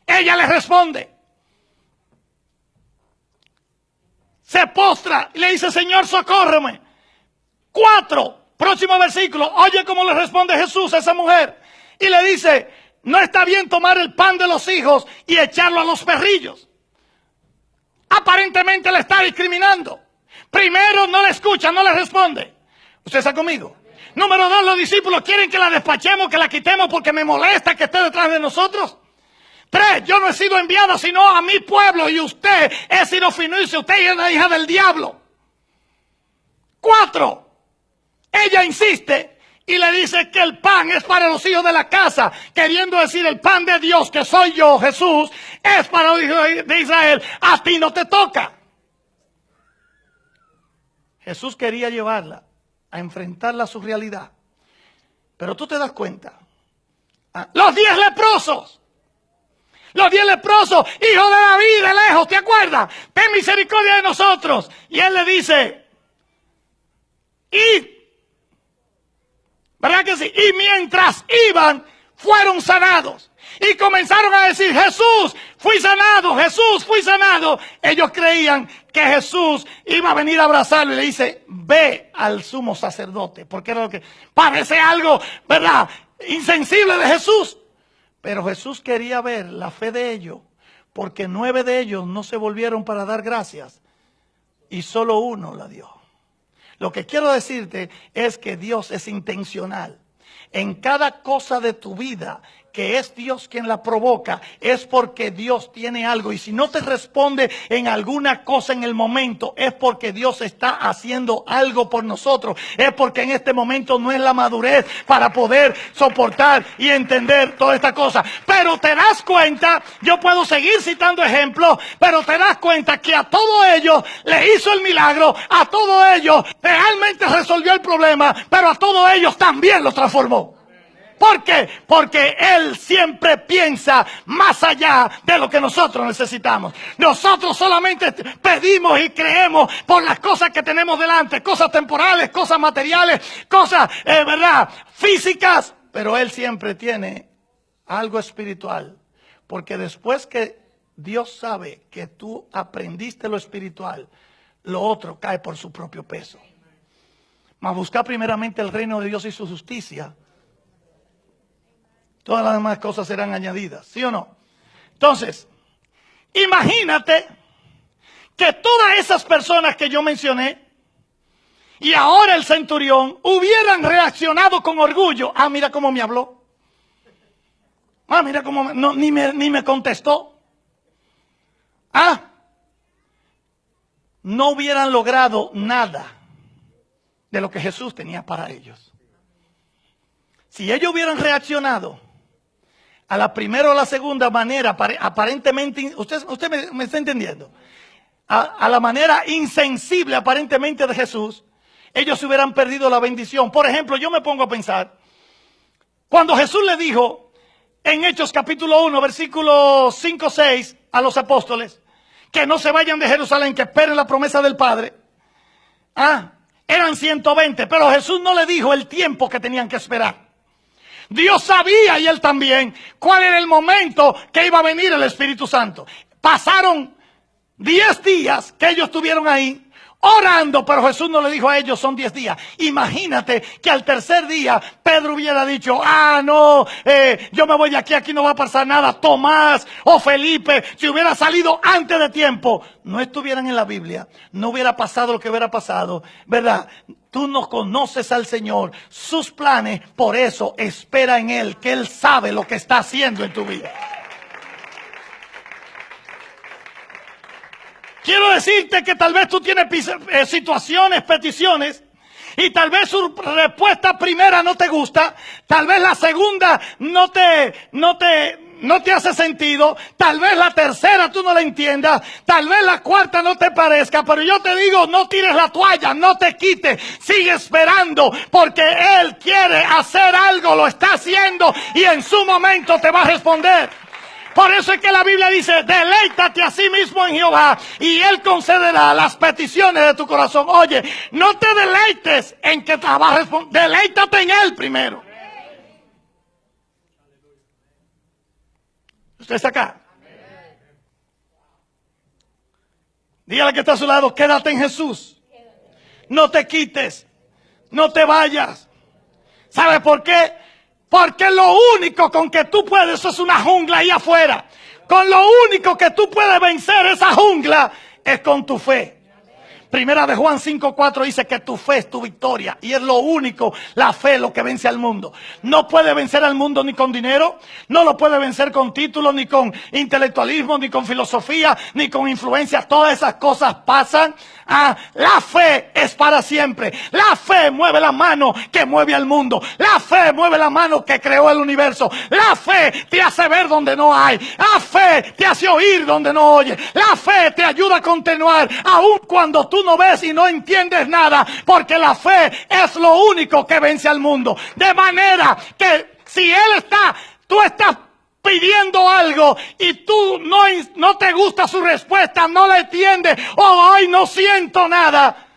Ella le responde. Se postra y le dice, Señor, socórreme. 4, próximo versículo. Oye cómo le responde Jesús a esa mujer. Y le dice, no está bien tomar el pan de los hijos y echarlo a los perrillos. Aparentemente le está discriminando. Primero, no le escucha, no le responde. ¿Usted está conmigo? Número 2, los discípulos quieren que la despachemos, que la quitemos porque me molesta que esté detrás de nosotros. 3, yo no he sido enviado sino a mi pueblo y usted es sirofenicio, usted es la hija del diablo. 4, ella insiste y le dice que el pan es para los hijos de la casa, queriendo decir el pan de Dios, que soy yo, Jesús, es para los hijos de Israel, a ti no te toca. Jesús quería llevarla a enfrentarla a su realidad. Pero tú te das cuenta. Los 10 leprosos. Los 10 leprosos, hijo de David, de lejos, ¿te acuerdas? Ten misericordia de nosotros. Y él le dice, ¿verdad que sí? Y mientras iban, fueron sanados. Y comenzaron a decir, Jesús, fui sanado, Jesús, fui sanado. Ellos creían que Jesús iba a venir a abrazarlo y le dice, ve al sumo sacerdote. Porque era lo que parece algo, ¿verdad?, insensible de Jesús. Pero Jesús quería ver la fe de ellos, porque 9 de ellos no se volvieron para dar gracias y solo 1 la dio. Lo que quiero decirte es que Dios es intencional. En cada cosa de tu vida que es Dios quien la provoca, es porque Dios tiene algo. Y si no te responde en alguna cosa en el momento, es porque Dios está haciendo algo por nosotros. Es porque en este momento no es la madurez para poder soportar y entender toda esta cosa. Pero te das cuenta, yo puedo seguir citando ejemplos, pero te das cuenta que a todos ellos le hizo el milagro, a todos ellos realmente resolvió el problema, pero a todos ellos también los transformó. ¿Por qué? Porque Él siempre piensa más allá de lo que nosotros necesitamos. Nosotros solamente pedimos y creemos por las cosas que tenemos delante, cosas temporales, cosas materiales, cosas, ¿verdad?, físicas. Pero Él siempre tiene algo espiritual. Porque después que Dios sabe que tú aprendiste lo espiritual, lo otro cae por su propio peso. Mas buscar primeramente el reino de Dios y su justicia, todas las demás cosas serán añadidas, ¿sí o no? Entonces, imagínate que todas esas personas que yo mencioné y ahora el centurión hubieran reaccionado con orgullo. Ah, mira cómo me habló. Ah, mira cómo ni me contestó. Ah, no hubieran logrado nada de lo que Jesús tenía para ellos. Si ellos hubieran reaccionado a la primera o la segunda manera, aparentemente, usted me está entendiendo, a la manera insensible aparentemente de Jesús, ellos hubieran perdido la bendición. Por ejemplo, yo me pongo a pensar, cuando Jesús le dijo en Hechos capítulo 1, versículos 5, 6 a los apóstoles, que no se vayan de Jerusalén, que esperen la promesa del Padre. Eran 120, pero Jesús no le dijo el tiempo que tenían que esperar. Dios sabía, y Él también, cuál era el momento que iba a venir el Espíritu Santo. Pasaron 10 días que ellos estuvieron ahí orando, pero Jesús no le dijo a ellos, son 10 días. Imagínate que al tercer día Pedro hubiera dicho, no, yo me voy de aquí, aquí no va a pasar nada. Tomás o Felipe, si hubiera salido antes de tiempo, no estuvieran en la Biblia, no hubiera pasado lo que hubiera pasado, ¿verdad? Tú no conoces al Señor, sus planes, por eso espera en Él, que Él sabe lo que está haciendo en tu vida. Quiero decirte que tal vez tú tienes situaciones, peticiones, y tal vez su respuesta primera no te gusta, tal vez la segunda no te no te hace sentido, tal vez la tercera tú no la entiendas, tal vez la cuarta no te parezca, pero yo te digo, no tires la toalla, no te quites, sigue esperando, porque Él quiere hacer algo, lo está haciendo y en su momento te va a responder. Por eso es que la Biblia dice, deleítate a sí mismo en Jehová y Él concederá las peticiones de tu corazón. Oye, no te deleites en que te va a responder, deleítate en Él primero. ¿Usted está acá? Dígale que está a su lado, quédate en Jesús. No te quites, no te vayas. ¿Sabe por qué? Porque lo único con que tú puedes, eso es una jungla ahí afuera. Con lo único que tú puedes vencer esa jungla es con tu fe. Primera de Juan 5:4 dice que tu fe es tu victoria. Y es lo único, la fe, lo que vence al mundo. No puede vencer al mundo ni con dinero. No lo puede vencer con títulos, ni con intelectualismo, ni con filosofía, ni con influencia. Todas esas cosas pasan. La fe es para siempre. La fe mueve la mano que mueve al mundo. La fe mueve la mano que creó el universo. La fe te hace ver donde no hay. La fe te hace oír donde no oye. La fe te ayuda a continuar aun cuando tú no ves y no entiendes nada, porque la fe es lo único que vence al mundo. De manera que si tú estás pidiendo algo y tú no te gusta su respuesta, no la entiendes, ay, no siento nada,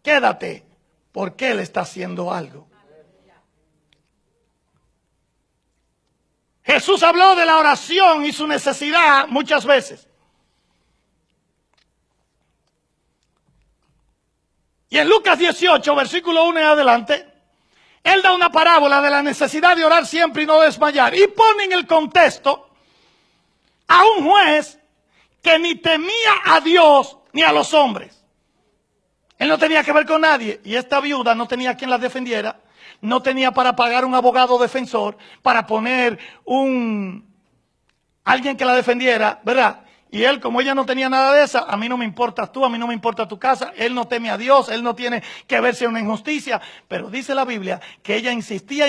quédate, porque Él está haciendo algo. Jesús habló de la oración y su necesidad muchas veces. Y en Lucas 18, versículo 1 en adelante, Él da una parábola de la necesidad de orar siempre y no desmayar. Y pone en el contexto a un juez que ni temía a Dios ni a los hombres. Él no tenía que ver con nadie. Y esta viuda no tenía quien la defendiera. No tenía para pagar un abogado defensor, para poner alguien que la defendiera, ¿verdad? Y él, como ella no tenía nada de eso, a mí no me importas tú, a mí no me importa tu casa. Él no teme a Dios, él no tiene que verse una injusticia. Pero dice la Biblia que ella insistía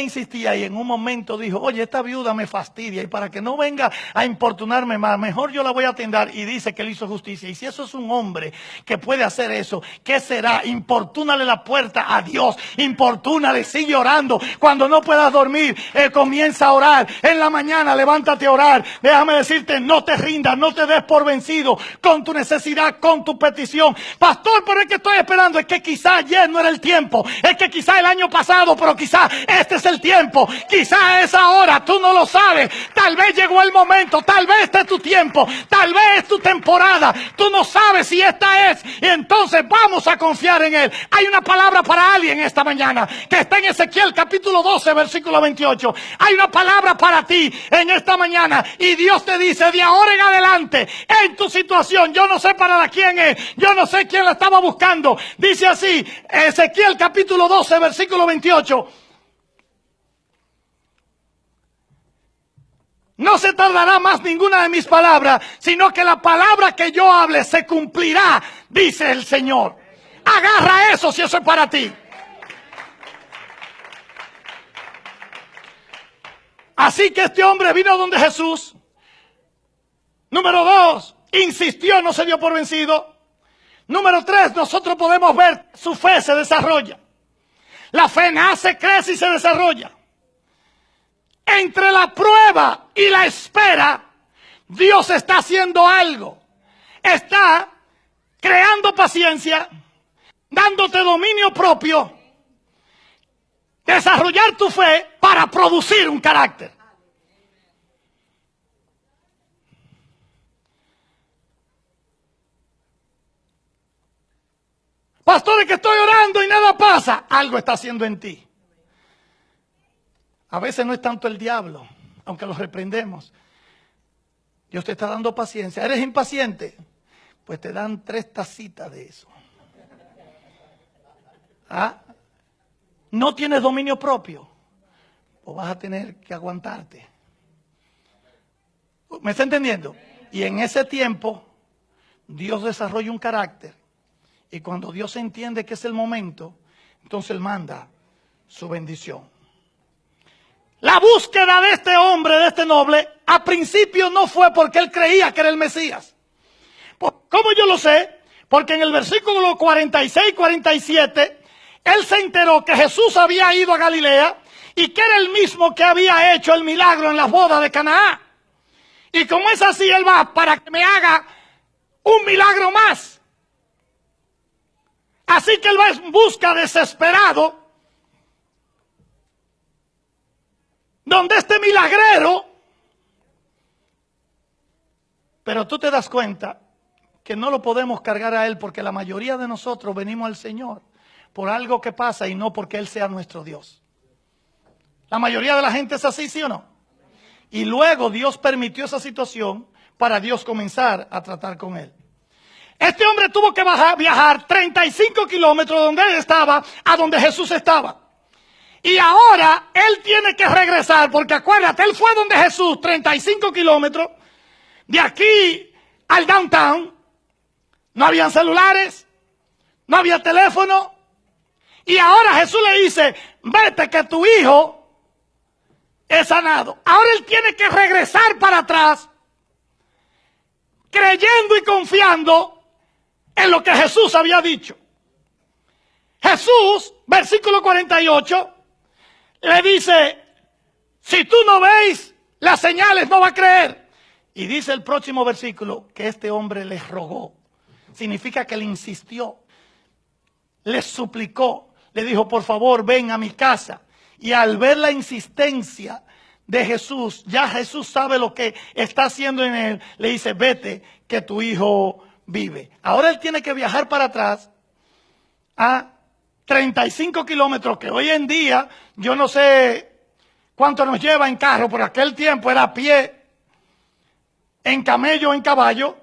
y en un momento dijo, oye, esta viuda me fastidia y para que no venga a importunarme más, mejor yo la voy a atender. Y dice que él hizo justicia. Y si eso es un hombre que puede hacer eso, ¿qué será? Importúnale la puerta a Dios, importúnale, sigue orando. Cuando no puedas dormir, comienza a orar. En la mañana, levántate a orar. Déjame decirte, no te rindas, no te des por vencido con tu necesidad, con tu petición. Pastor, pero es que estoy esperando, es que quizá ayer no era el tiempo, es que quizá el año pasado, pero quizá este es el tiempo, quizá es ahora, tú no lo sabes, tal vez llegó el momento, tal vez este es tu tiempo, tal vez es tu temporada, tú no sabes si esta es, y entonces vamos a confiar en Él. Hay una palabra para alguien esta mañana, que está en Ezequiel capítulo 12, versículo 28, hay una palabra para ti en esta mañana, y Dios te dice, de ahora en adelante, en tu situación, yo no sé para quién es, yo no sé quién la estaba buscando. Dice así, Ezequiel capítulo 12, versículo 28. No se tardará más ninguna de mis palabras, sino que la palabra que yo hable se cumplirá, dice el Señor. Agarra eso si eso es para ti. Así que este hombre vino donde Jesús. Número 2, insistió, no se dio por vencido. Número 3, nosotros podemos ver su fe se desarrolla. La fe nace, crece y se desarrolla. Entre la prueba y la espera, Dios está haciendo algo. Está creando paciencia, dándote dominio propio, desarrollar tu fe para producir un carácter. Pastor, es que estoy orando y nada pasa. Algo está haciendo en ti. A veces no es tanto el diablo, aunque lo reprendemos. Dios te está dando paciencia. ¿Eres impaciente? Pues te dan 3 tacitas de eso. ¿No tienes dominio propio? Pues vas a tener que aguantarte. ¿Me está entendiendo? Y en ese tiempo, Dios desarrolla un carácter. Y cuando Dios entiende que es el momento, entonces Él manda su bendición. La búsqueda de este hombre, de este noble, a principio no fue porque él creía que era el Mesías. ¿Cómo yo lo sé? Porque en el versículo 46 y 47, él se enteró que Jesús había ido a Galilea y que era el mismo que había hecho el milagro en la boda de Canaán. Y como es así, él va para que me haga un milagro más. Así que él va en busca desesperado donde este milagrero. Pero tú te das cuenta que no lo podemos cargar a él, porque la mayoría de nosotros venimos al Señor por algo que pasa y no porque él sea nuestro Dios. La mayoría de la gente es así, ¿sí o no? Y luego Dios permitió esa situación para Dios comenzar a tratar con él. Este hombre tuvo que viajar 35 kilómetros donde él estaba a donde Jesús estaba. Y ahora él tiene que regresar, porque acuérdate, él fue donde Jesús 35 kilómetros. De aquí al downtown no habían celulares, no había teléfono. Y ahora Jesús le dice, vete que tu hijo es sanado. Ahora él tiene que regresar para atrás, creyendo y confiando en lo que Jesús había dicho. Jesús, versículo 48, le dice, si tú no veis las señales no va a creer. Y dice el próximo versículo que este hombre le rogó. Significa que le insistió, le suplicó, le dijo, por favor, ven a mi casa. Y al ver la insistencia de Jesús, ya Jesús sabe lo que está haciendo en él, le dice, vete, que tu hijo vive. Ahora él tiene que viajar para atrás a 35 kilómetros, que hoy en día, yo no sé cuánto nos lleva en carro, por aquel tiempo era a pie, en camello, en caballo,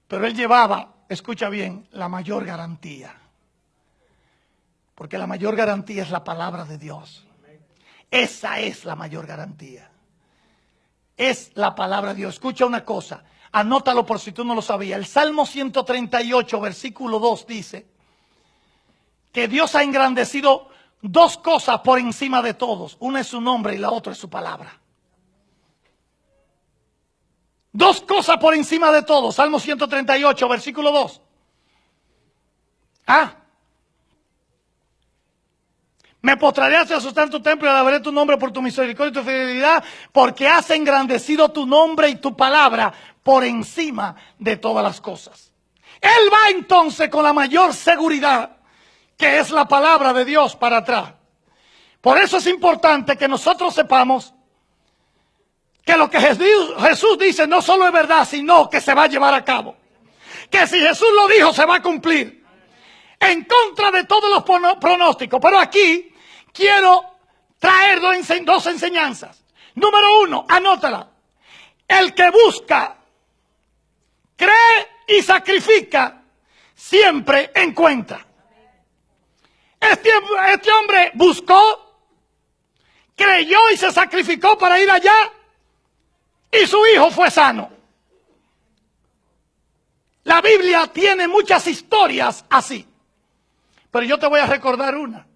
pero él llevaba, escucha bien, la mayor garantía. Porque la mayor garantía es la palabra de Dios. Esa es la mayor garantía. Es la palabra de Dios. Escucha una cosa, anótalo por si tú no lo sabías. El Salmo 138, versículo 2 dice que Dios ha engrandecido dos cosas por encima de todos. Una es su nombre y la otra es su palabra. Dos cosas por encima de todos. Salmo 138, versículo 2. Me postraré hacia asustar tu templo y alabaré tu nombre por tu misericordia y tu fidelidad, porque has engrandecido tu nombre y tu palabra por encima de todas las cosas. Él va entonces con la mayor seguridad, que es la palabra de Dios, para atrás. Por eso es importante que nosotros sepamos que lo que Jesús dice no solo es verdad, sino que se va a llevar a cabo. Que si Jesús lo dijo, se va a cumplir. En contra de todos los pronósticos. Pero aquí quiero traer dos enseñanzas. Número uno, anótala. El que busca, cree y sacrifica, siempre encuentra. Este hombre buscó, creyó y se sacrificó para ir allá, y su hijo fue sano. La Biblia tiene muchas historias así. Pero yo te voy a recordar una,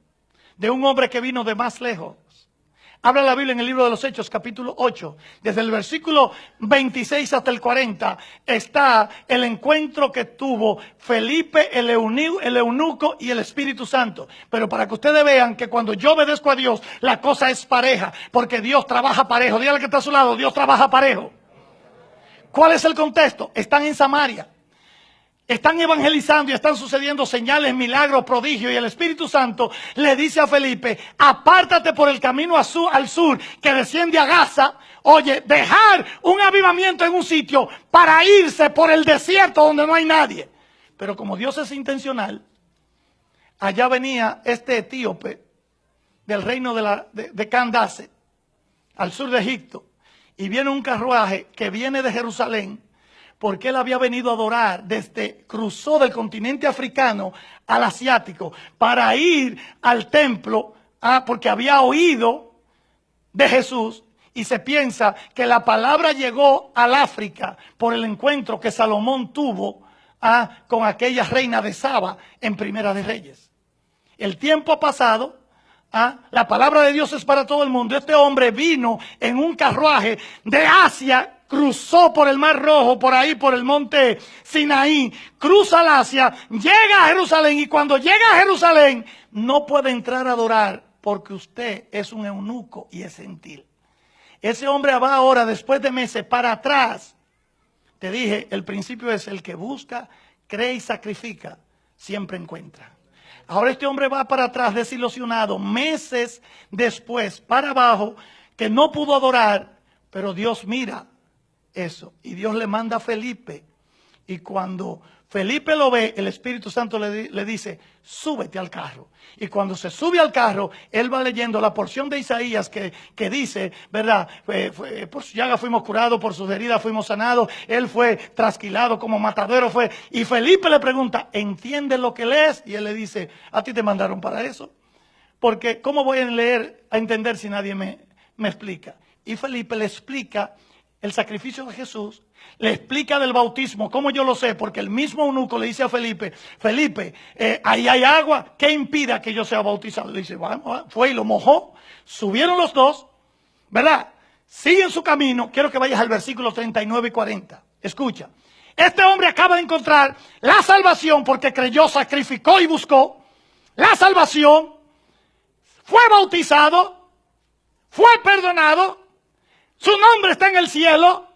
de un hombre que vino de más lejos. Habla la Biblia en el libro de los Hechos, capítulo 8. Desde el versículo 26 hasta el 40 está el encuentro que tuvo Felipe, el eunuco y el Espíritu Santo. Pero para que ustedes vean que cuando yo obedezco a Dios, la cosa es pareja, porque Dios trabaja parejo. Dígale que está a su lado, Dios trabaja parejo. ¿Cuál es el contexto? Están en Samaria. Están evangelizando y están sucediendo señales, milagros, prodigios. Y el Espíritu Santo le dice a Felipe, apártate por el camino al sur que desciende a Gaza. Oye, dejar un avivamiento en un sitio para irse por el desierto donde no hay nadie. Pero como Dios es intencional, allá venía este etíope del reino de Candace, al sur de Egipto. Y viene un carruaje que viene de Jerusalén, porque él había venido a adorar cruzó del continente africano al asiático para ir al templo, porque había oído de Jesús, y se piensa que la palabra llegó al África por el encuentro que Salomón tuvo con aquella reina de Saba en Primera de Reyes. El tiempo ha pasado, La palabra de Dios es para todo el mundo. Este hombre vino en un carruaje de Asia, cruzó por el Mar Rojo, por ahí, por el monte Sinaí, cruza al Asia, llega a Jerusalén, y cuando llega a Jerusalén no puede entrar a adorar porque usted es un eunuco y es gentil. Ese hombre va ahora, después de meses, para atrás. Te dije, el principio es: el que busca, cree y sacrifica, siempre encuentra. Ahora este hombre va para atrás, desilusionado, meses después, para abajo, que no pudo adorar, pero Dios mira eso, y Dios le manda a Felipe, y cuando Felipe lo ve, el Espíritu Santo le dice: súbete al carro. Y cuando se sube al carro, él va leyendo la porción de Isaías que dice, ¿verdad? Por su llaga fuimos curados, por sus heridas fuimos sanados, él fue trasquilado, como matadero fue. Y Felipe le pregunta: ¿entiendes lo que lees? Y él le dice: a ti te mandaron para eso. Porque ¿cómo voy a leer, a entender si nadie me explica? Y Felipe le explica el sacrificio de Jesús, le explica del bautismo. ¿Cómo yo lo sé? Porque el mismo eunuco le dice a Felipe: Felipe, ahí hay agua, ¿qué impida que yo sea bautizado? Le dice: vamos, fue y lo mojó, subieron los dos, ¿verdad? Siguen su camino. Quiero que vayas al versículo 39 y 40. Escucha, este hombre acaba de encontrar la salvación porque creyó, sacrificó y buscó la salvación, fue bautizado, fue perdonado, su nombre está en el cielo,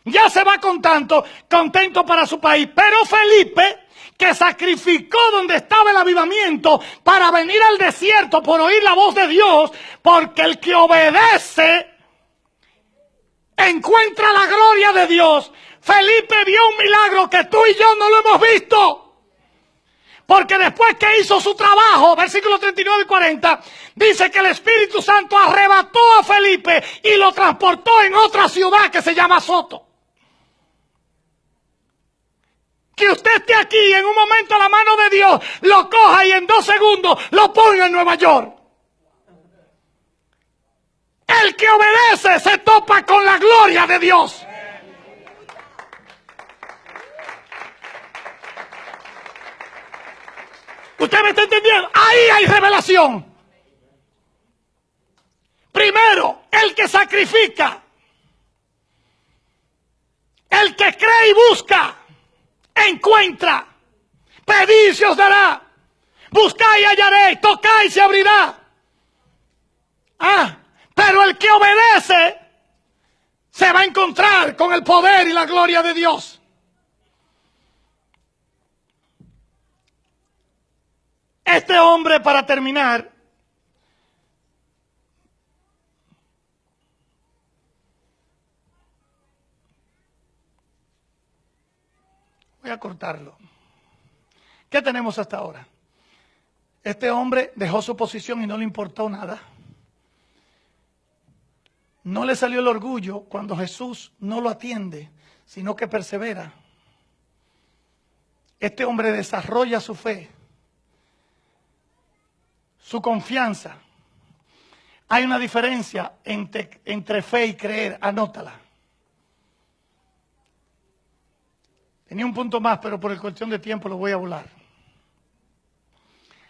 ya se va contento para su país. Pero Felipe, que sacrificó donde estaba el avivamiento para venir al desierto por oír la voz de Dios, porque el que obedece encuentra la gloria de Dios. Felipe vio un milagro que tú y yo no lo hemos visto. Porque después que hizo su trabajo, versículos 39 y 40, dice que el Espíritu Santo arrebató a Felipe y lo transportó en otra ciudad que se llama Soto. Que usted esté aquí en un momento a la mano de Dios, lo coja y en 2 segundos lo ponga en Nueva York. El que obedece se topa con la gloria de Dios. ¿Usted me está entendiendo? Ahí hay revelación. Primero, el que sacrifica, el que cree y busca, encuentra. Pedid y se os dará, buscad y hallaréis, tocad y se abrirá. Pero el que obedece se va a encontrar con el poder y la gloria de Dios. Este hombre, para terminar, voy a cortarlo. ¿Qué tenemos hasta ahora? Este hombre dejó su posición y no le importó nada. No le salió el orgullo cuando Jesús no lo atiende, sino que persevera. Este hombre desarrolla su fe, su confianza. Hay una diferencia entre fe y creer, anótala. Tenía un punto más, pero por cuestión de tiempo lo voy a volar.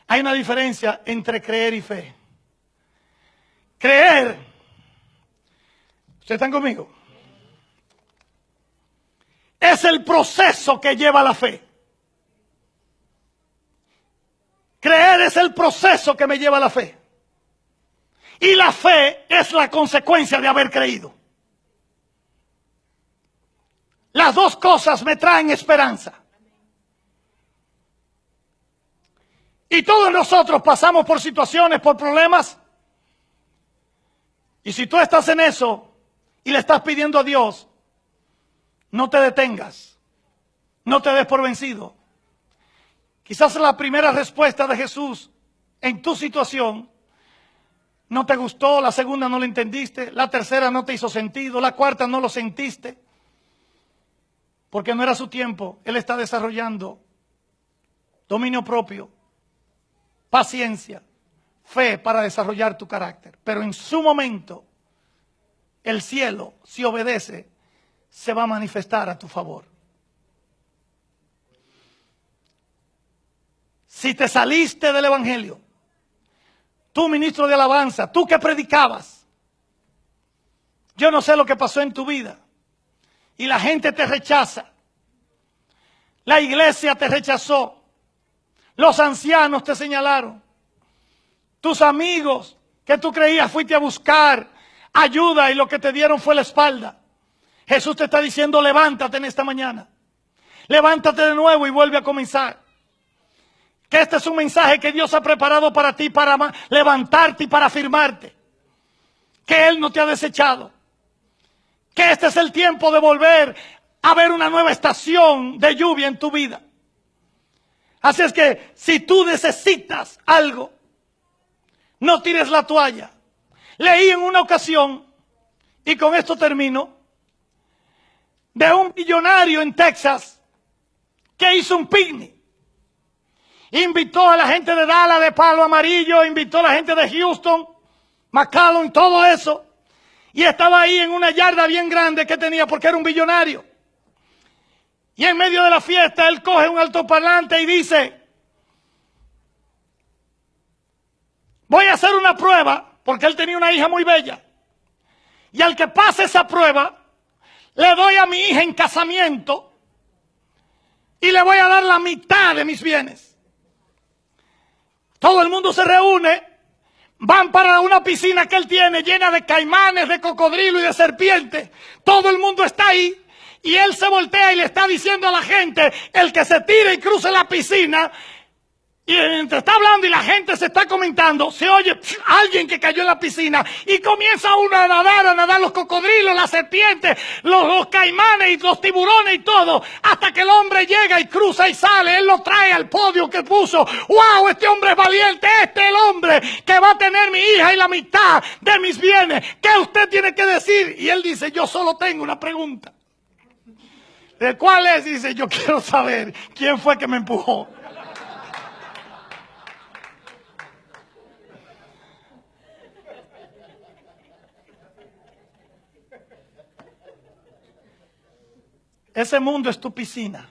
Hay una diferencia entre creer y fe. Creer, ¿ustedes están conmigo? Es el proceso que lleva a la fe. Creer es el proceso que me lleva a la fe. Y la fe es la consecuencia de haber creído. Las dos cosas me traen esperanza. Y todos nosotros pasamos por situaciones, por problemas. Y si tú estás en eso y le estás pidiendo a Dios, no te detengas. No te des por vencido. Quizás la primera respuesta de Jesús en tu situación no te gustó, la segunda no la entendiste, la tercera no te hizo sentido, la cuarta no lo sentiste. Porque no era su tiempo. Él está desarrollando dominio propio, paciencia, fe para desarrollar tu carácter. Pero en su momento, el cielo, si obedece, se va a manifestar a tu favor. Si te saliste del evangelio, tú ministro de alabanza, tú que predicabas. Yo no sé lo que pasó en tu vida. Y la gente te rechaza. La iglesia te rechazó. Los ancianos te señalaron. Tus amigos que tú creías fuiste a buscar ayuda y lo que te dieron fue la espalda. Jesús te está diciendo, levántate en esta mañana. Levántate de nuevo y vuelve a comenzar. Que este es un mensaje que Dios ha preparado para ti, para levantarte y para afirmarte. Que Él no te ha desechado. Que este es el tiempo de volver a ver una nueva estación de lluvia en tu vida. Así es que si tú necesitas algo, no tires la toalla. Leí en una ocasión, y con esto termino, de un millonario en Texas que hizo un picnic. Invitó a la gente de Dallas, de Palo Amarillo, invitó a la gente de Houston, McAllen, todo eso. Y estaba ahí en una yarda bien grande que tenía porque era un billonario. Y en medio de la fiesta él coge un altoparlante y dice, voy a hacer una prueba, porque él tenía una hija muy bella. Y al que pase esa prueba, le doy a mi hija en casamiento y le voy a dar la mitad de mis bienes. Todo el mundo se reúne, van para una piscina que él tiene llena de caimanes, de cocodrilo y de serpientes. Todo el mundo está ahí y él se voltea y le está diciendo a la gente, el que se tire y cruce la piscina. Y mientras está hablando y la gente se está comentando, se oye alguien que cayó en la piscina y comienza uno a nadar los cocodrilos, las serpientes, los caimanes y los tiburones y todo, hasta que el hombre llega y cruza y sale. Él lo trae al podio que puso. ¡Wow! Este hombre es valiente. Este es el hombre que va a tener mi hija y la mitad de mis bienes. ¿Qué usted tiene que decir? Y él dice, yo solo tengo una pregunta. ¿De cuál es? Dice, yo quiero saber quién fue que me empujó. Ese mundo es tu piscina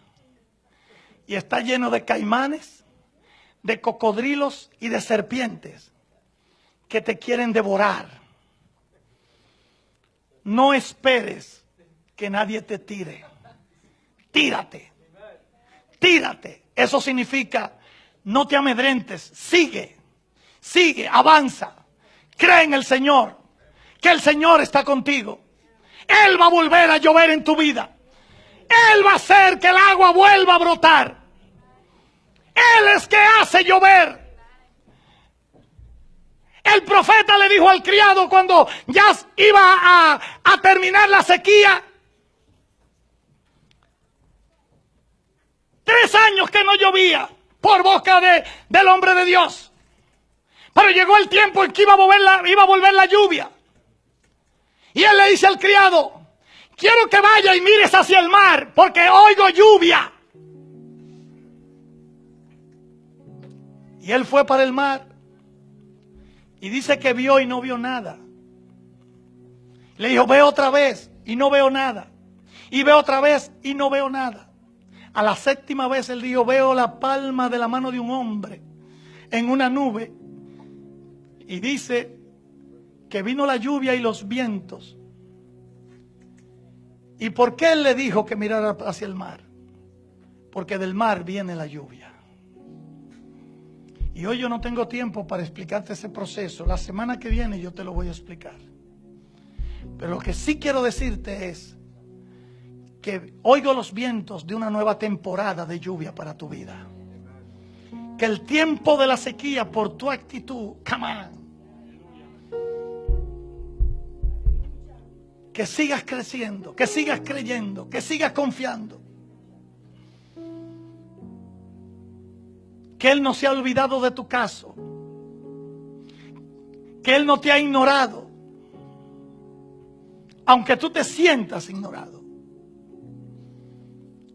y está lleno de caimanes, de cocodrilos y de serpientes que te quieren devorar. No esperes que nadie te tire. Tírate. Tírate. Eso significa no te amedrentes. Sigue. Sigue. Avanza. Cree en el Señor. Que el Señor está contigo. Él va a volver a llover en tu vida. Él va a hacer que el agua vuelva a brotar. Él es que hace llover. El profeta le dijo al criado cuando ya iba a terminar la sequía, 3 años que no llovía por boca del hombre de Dios. Pero llegó el tiempo en que iba a volver la lluvia. Y él le dice al criado, quiero que vaya y mires hacia el mar, porque oigo lluvia. Y él fue para el mar. Y dice que vio y no vio nada. Le dijo, ve otra vez y no veo nada. Y ve otra vez y no veo nada. A la 7ª vez él dijo, veo la palma de la mano de un hombre en una nube. Y dice que vino la lluvia y los vientos. ¿Y por qué él le dijo que mirara hacia el mar? Porque del mar viene la lluvia. Y hoy yo no tengo tiempo para explicarte ese proceso. La semana que viene yo te lo voy a explicar. Pero lo que sí quiero decirte es que oigo los vientos de una nueva temporada de lluvia para tu vida. Que el tiempo de la sequía por tu actitud, come on, que sigas creciendo, que sigas creyendo, que sigas confiando. Que Él no se ha olvidado de tu caso. Que Él no te ha ignorado. Aunque tú te sientas ignorado.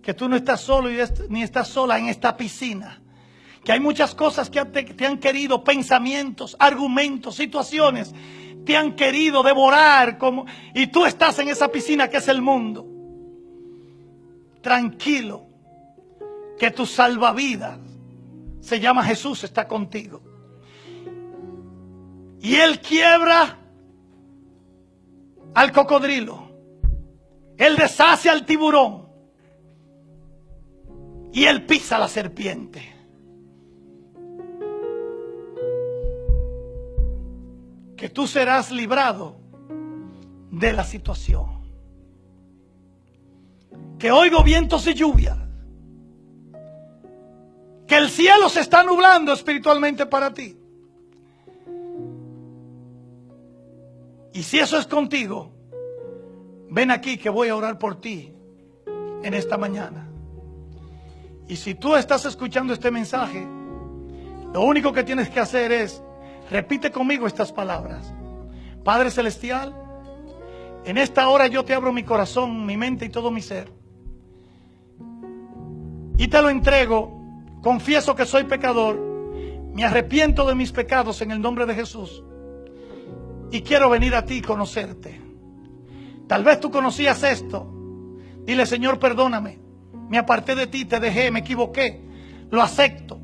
Que tú no estás solo ni estás sola en esta piscina. Que hay muchas cosas que te han querido, pensamientos, argumentos, situaciones, te han querido devorar y tú estás en esa piscina que es el mundo. Tranquilo, que tu salvavidas se llama Jesús, está contigo. Y Él quiebra al cocodrilo. Él deshace al tiburón. Y Él pisa a la serpiente. Que tú serás librado de la situación. Que oigo vientos y lluvia. Que el cielo se está nublando espiritualmente para ti. Y si eso es contigo, ven aquí que voy a orar por ti en esta mañana. Y si tú estás escuchando este mensaje, lo único que tienes que hacer es, repite conmigo estas palabras. Padre Celestial, en esta hora yo te abro mi corazón, mi mente y todo mi ser. Y te lo entrego. Confieso que soy pecador. Me arrepiento de mis pecados en el nombre de Jesús. Y quiero venir a ti y conocerte. Tal vez tú conocías esto. Dile, Señor, perdóname. Me aparté de ti, te dejé, me equivoqué. Lo acepto.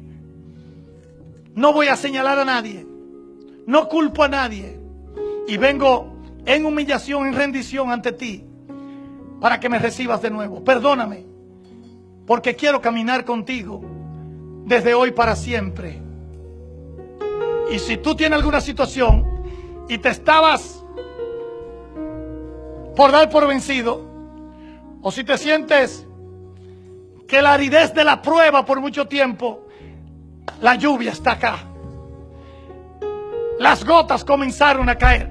No voy a señalar a nadie. No culpo a nadie. Y vengo en humillación, en rendición ante ti, para que me recibas de nuevo. Perdóname, porque quiero caminar contigo desde hoy para siempre. Y si tú tienes alguna situación y te estabas por dar por vencido, o si te sientes que la aridez de la prueba por mucho tiempo, la lluvia está acá. Las gotas comenzaron a caer.